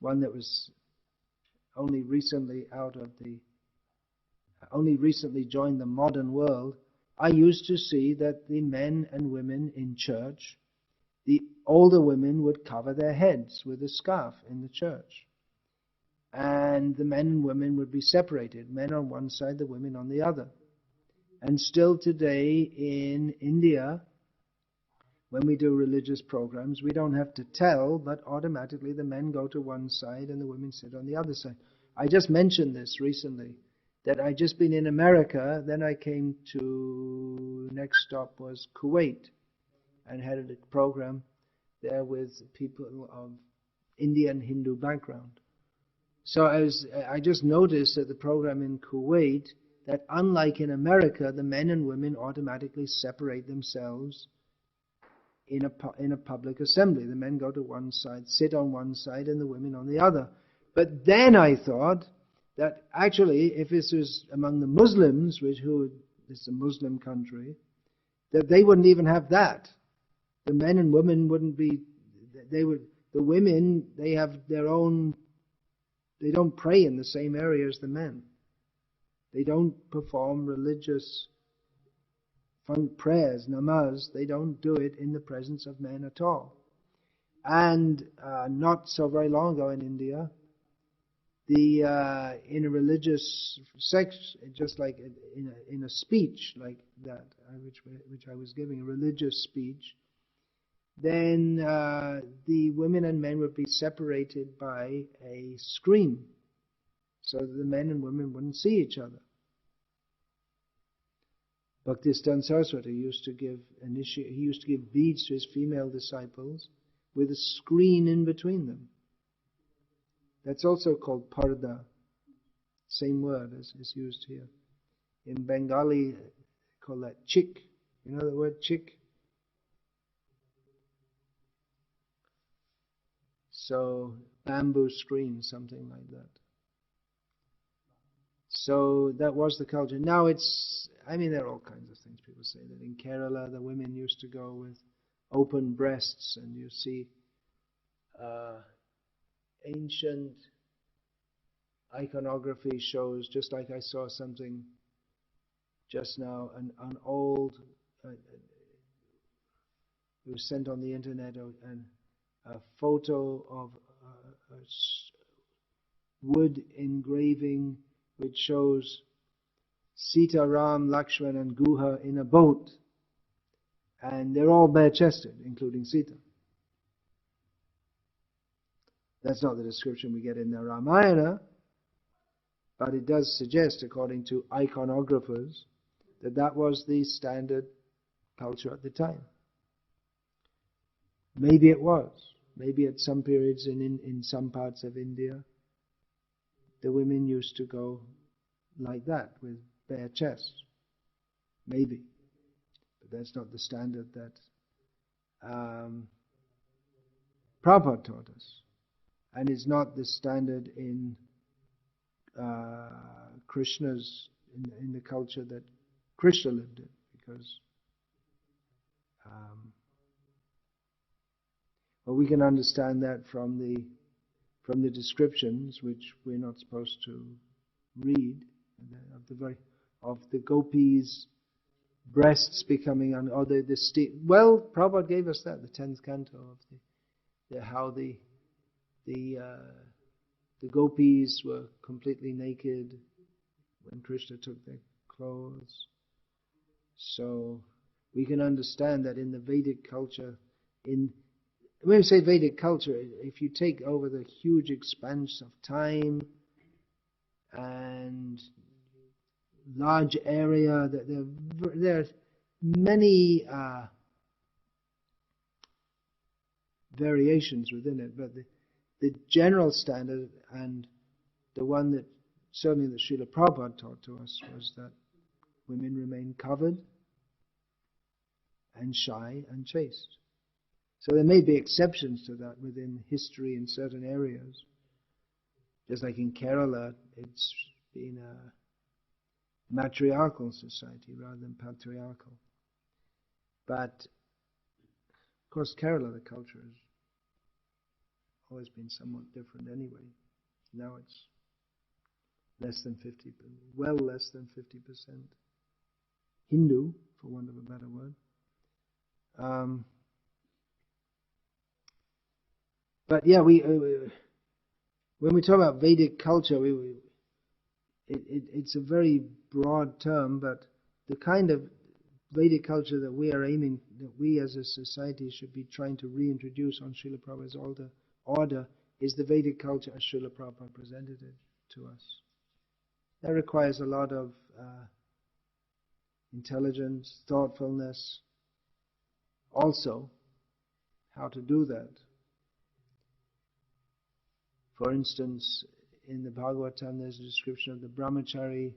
One that was only recently joined the modern world. I used to see that the men and women in church, the older women would cover their heads with a scarf in the church. And the men and women would be separated, men on one side, the women on the other. And still today in India, when we do religious programs, we don't have to tell, but automatically the men go to one side and the women sit on the other side. I just mentioned this recently, that I'd just been in America, then I came to, next stop was Kuwait, and had a program there with people of Indian Hindu background. So I just noticed at the program in Kuwait that unlike in America, the men and women automatically separate themselves in a public assembly. The men go to one side, sit on one side, and the women on the other. But then I thought that actually, if this was among the Muslims, this is a Muslim country, that they wouldn't even have that. The men and women wouldn't be. The women, they have their own. They don't pray in the same area as the men. They don't perform religious prayers, namaz. They don't do it in the presence of men at all. And not so very long ago in India, in a religious section, just like in a speech like that, which I was giving, a religious speech, then the women and men would be separated by a screen, so that the men and women wouldn't see each other. Bhakti Saraswati used to give beads to his female disciples with a screen in between them. That's also called parda. Same word as is used here. In Bengali, they call that chick. You know the word chick? So, bamboo screen, something like that. So that was the culture. Now there are all kinds of things. People say that in Kerala the women used to go with open breasts, and you see ancient iconography shows, just like I saw something just now, an old, it was sent on the internet, and a photo of a wood engraving which shows Sita, Ram, Lakshman and Guha in a boat, and they're all bare-chested, including Sita. That's not the description we get in the Ramayana, but it does suggest, according to iconographers, that was the standard culture at the time. Maybe it was. Maybe at some periods in some parts of India, the women used to go like that, with bare chests. Maybe. But that's not the standard that Prabhupada taught us, and it's not the standard in Krishna's in the culture that Krishna lived in, because well, we can understand that from the descriptions, which we're not supposed to read, of the gopis' breasts becoming well, Prabhupada gave us that, the 10th canto of how the gopis were completely naked when Krishna took their clothes. So we can understand that in the Vedic culture, when we say Vedic culture, if you take over the huge expanse of time and large area, there are many variations within it, but the general standard, and the one that certainly the Srila Prabhupada taught to us, was that women remain covered and shy and chaste. So there may be exceptions to that within history in certain areas. Just like in Kerala, it's been a matriarchal society rather than patriarchal. But, of course, Kerala, the culture has always been somewhat different anyway. Now it's less than 50%, well less than 50% Hindu, for want of a better word. But yeah, when we talk about Vedic culture, it's a very broad term, but the kind of Vedic culture that we are aiming, that we as a society should be trying to reintroduce on Srila Prabhupada's order, is the Vedic culture as Srila Prabhupada presented it to us. That requires a lot of intelligence, thoughtfulness, also how to do that. For instance, in the Bhagavatam there's a description of the brahmachari.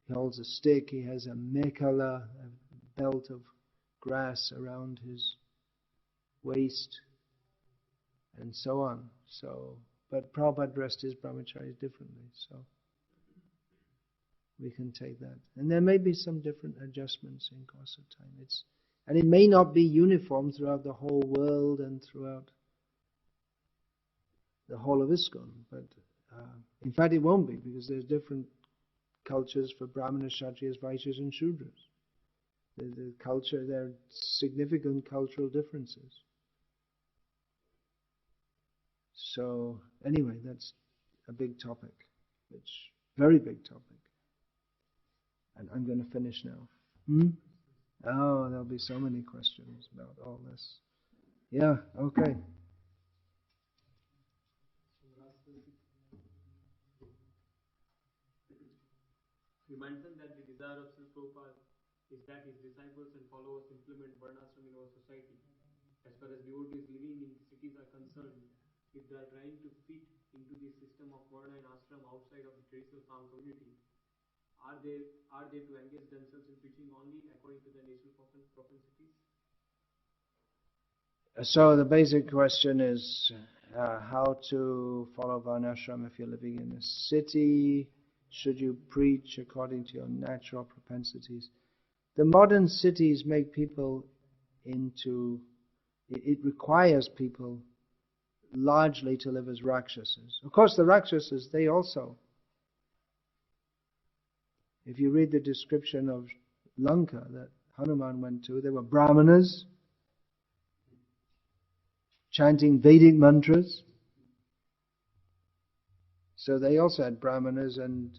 He holds a stick, he has a mekhala, a belt of grass around his waist, and so on. But Prabhupada dressed his brahmacharis differently, so we can take that. And there may be some different adjustments in course of time. And it may not be uniform throughout the whole world and throughout the whole of ISKCON, but in fact it won't be, because there's different cultures for Brahmanas, Kshatriyas, Vaishyas and Shudras. There are significant cultural differences. So anyway, that's a big topic, very big topic. And I'm going to finish now. Oh, there'll be so many questions about all this. Yeah, okay. You mentioned that the desire of Srila Prabhupada is that his disciples and followers implement Varnasrama in our society. As far as devotees living in cities are concerned, if they are trying to fit into the system of Varna and Ashram outside of the traditional farm community, are they to engage themselves in preaching only according to their national propensities? So the basic question is how to follow Varnashram if you're living in a city. Should you preach according to your natural propensities? The modern cities make people it requires people largely to live as Rakshasas. Of course, the Rakshasas, they also, if you read the description of Lanka that Hanuman went to, there were Brahmanas chanting Vedic mantras. So they also had Brahmanas, and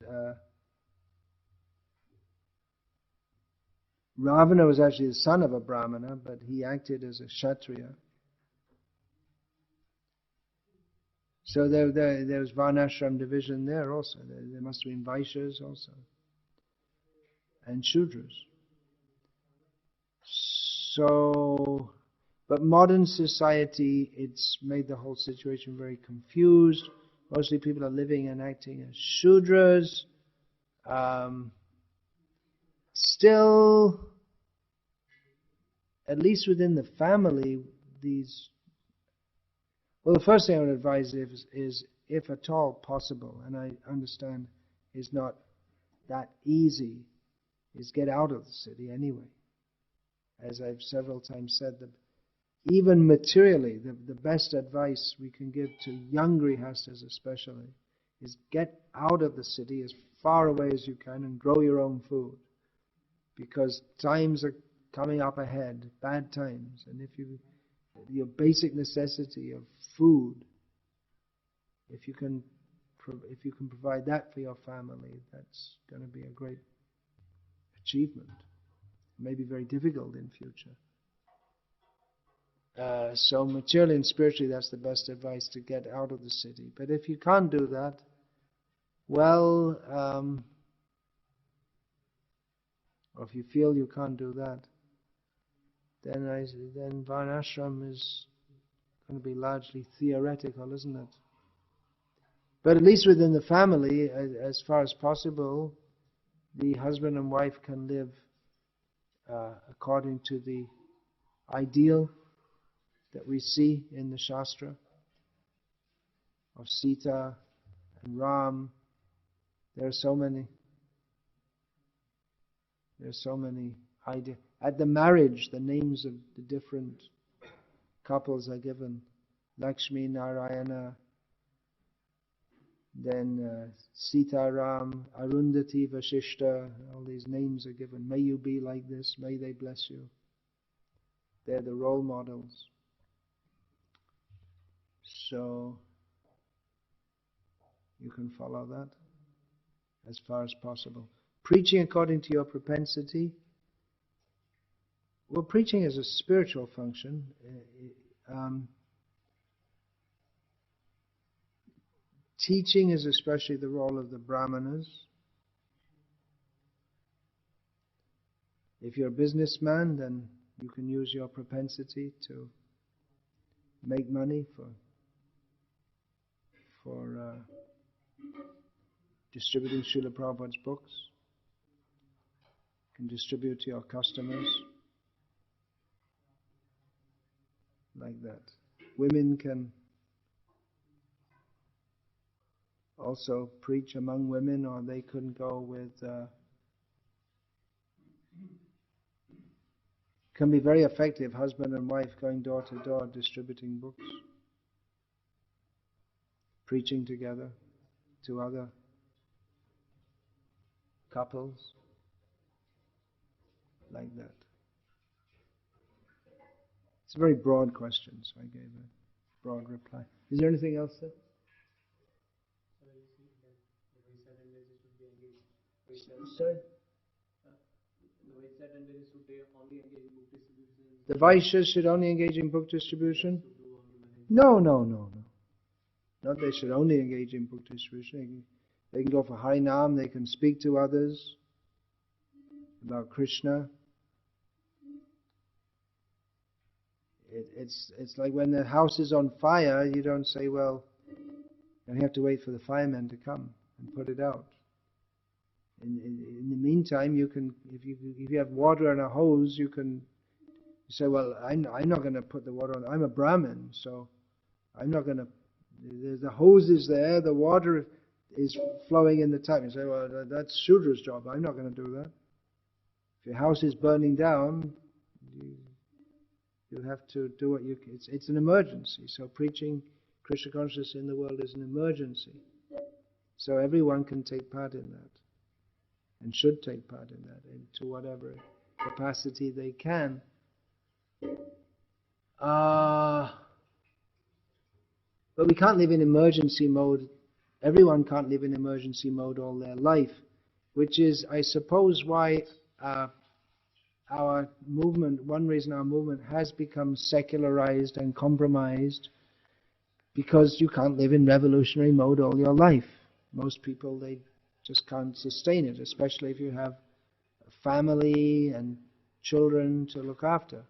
Ravana was actually the son of a Brahmana, but he acted as a Kshatriya. So there was Varnashram division there also. There must have been Vaishyas also, and Shudras. So, but modern society, it's made the whole situation very confused. Mostly people are living and acting as Shudras. Still, at least within the family, these... Well, the first thing I would advise is, if at all possible, and I understand is not that easy, is get out of the city anyway. As I've several times said, even materially, the best advice we can give to young grihastas especially is get out of the city as far away as you can and grow your own food. Because times are coming up ahead, bad times, and if your basic necessity of food, if you can provide that for your family, that's going to be a great achievement. Maybe very difficult in future. So materially and spiritually, that's the best advice, to get out of the city. But if you can't do that, well, or if you feel you can't do that, then Varnashram is going to be largely theoretical, isn't it? But at least within the family, as far as possible, the husband and wife can live according to the ideal that we see in the Shastra of Sita and Ram. There are so many ideas. At the marriage, the names of the different couples are given. Lakshmi, Narayana, then Sita, Ram, Arundhati, Vashishta, all these names are given. May you be like this, may they bless you. They're the role models. So, you can follow that as far as possible. Preaching according to your propensity. Well, preaching is a spiritual function. Teaching is especially the role of the brahmanas. If you're a businessman, then you can use your propensity to make money for distributing Srila Prabhupada's books. You can distribute to your customers like that. Women can also preach among women, or they could go with... can be very effective, husband and wife going door to door distributing books, preaching together to other couples, like that. It's a very broad question, so I gave a broad reply. Is there anything else there? Sorry? The Vaishyas should only engage in book distribution? No. Not they should only engage in book distribution. They can go for Harinam, they can speak to others about Krishna. It's like when the house is on fire, you don't say, well, you have to wait for the firemen to come and put it out. In the meantime, you can, if you have water and a hose, you can say, well, I'm not going to put the water on. I'm a Brahmin, so I'm not going to. The hose is there, the water is flowing in the tap. You say, well, that's Shudra's job. I'm not going to do that. If your house is burning down, you have to do what you can. It's an emergency. So preaching Krishna consciousness in the world is an emergency. So everyone can take part in that, and should take part in that, and to whatever capacity they can. But we can't live in emergency mode. Everyone can't live in emergency mode all their life, which is, I suppose, why our movement, one reason our movement has become secularized and compromised, because you can't live in revolutionary mode all your life. Most people, they just can't sustain it, especially if you have a family and children to look after.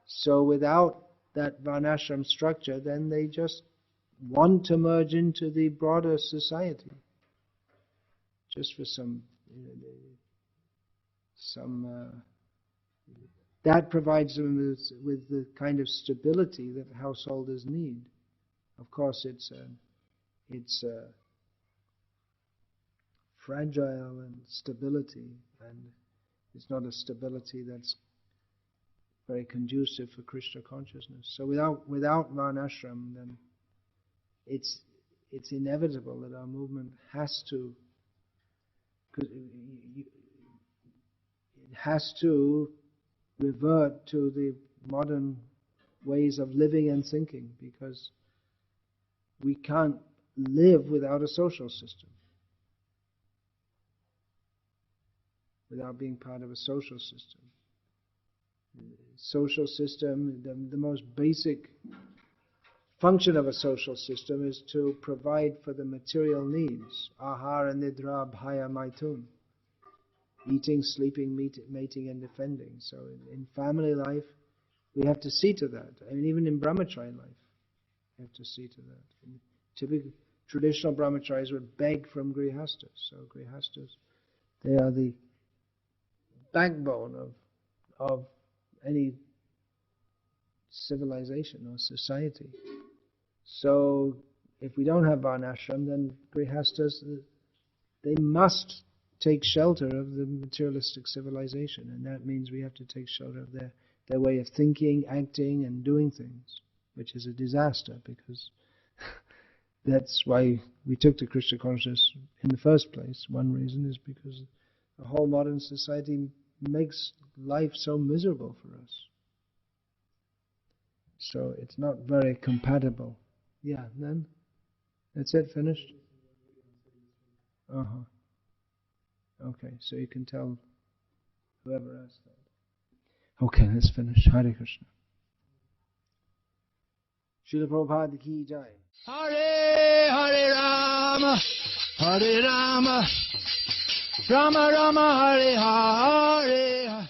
So without that Varnashram structure, then they just want to merge into the broader society, just for some that provides them with the kind of stability that householders need. Of course, it's fragile and stability, and it's not a stability that's very conducive for Krishna consciousness. So without Varnashram, then it's inevitable that our movement has to revert to the modern ways of living and thinking, because we can't live without a social system, without being part of a social system. Social system, the most basic function of a social system is to provide for the material needs, ahara, nidra, bhaya, maitun, eating, sleeping, mating and defending. So in family life, we have to see to that. And even in brahmachari life, we have to see to that. And typical traditional brahmacharis would beg from grihastas. So grihastas, they are the backbone of any civilization or society. So if we don't have varnashram, then grihastas, they must take shelter of the materialistic civilization, and that means we have to take shelter of their way of thinking, acting and doing things, which is a disaster, because that's why we took to Krishna consciousness in the first place. One reason is because the whole modern society makes life so miserable for us. So it's not very compatible. Yeah, then? That's it, finished? Okay, so you can tell whoever asked that. Okay, let's finish. Hare Krishna. Srila Prabhupada ki jai. Hare Hare Rama, Hare Rama, Rama Rama Hare Hare.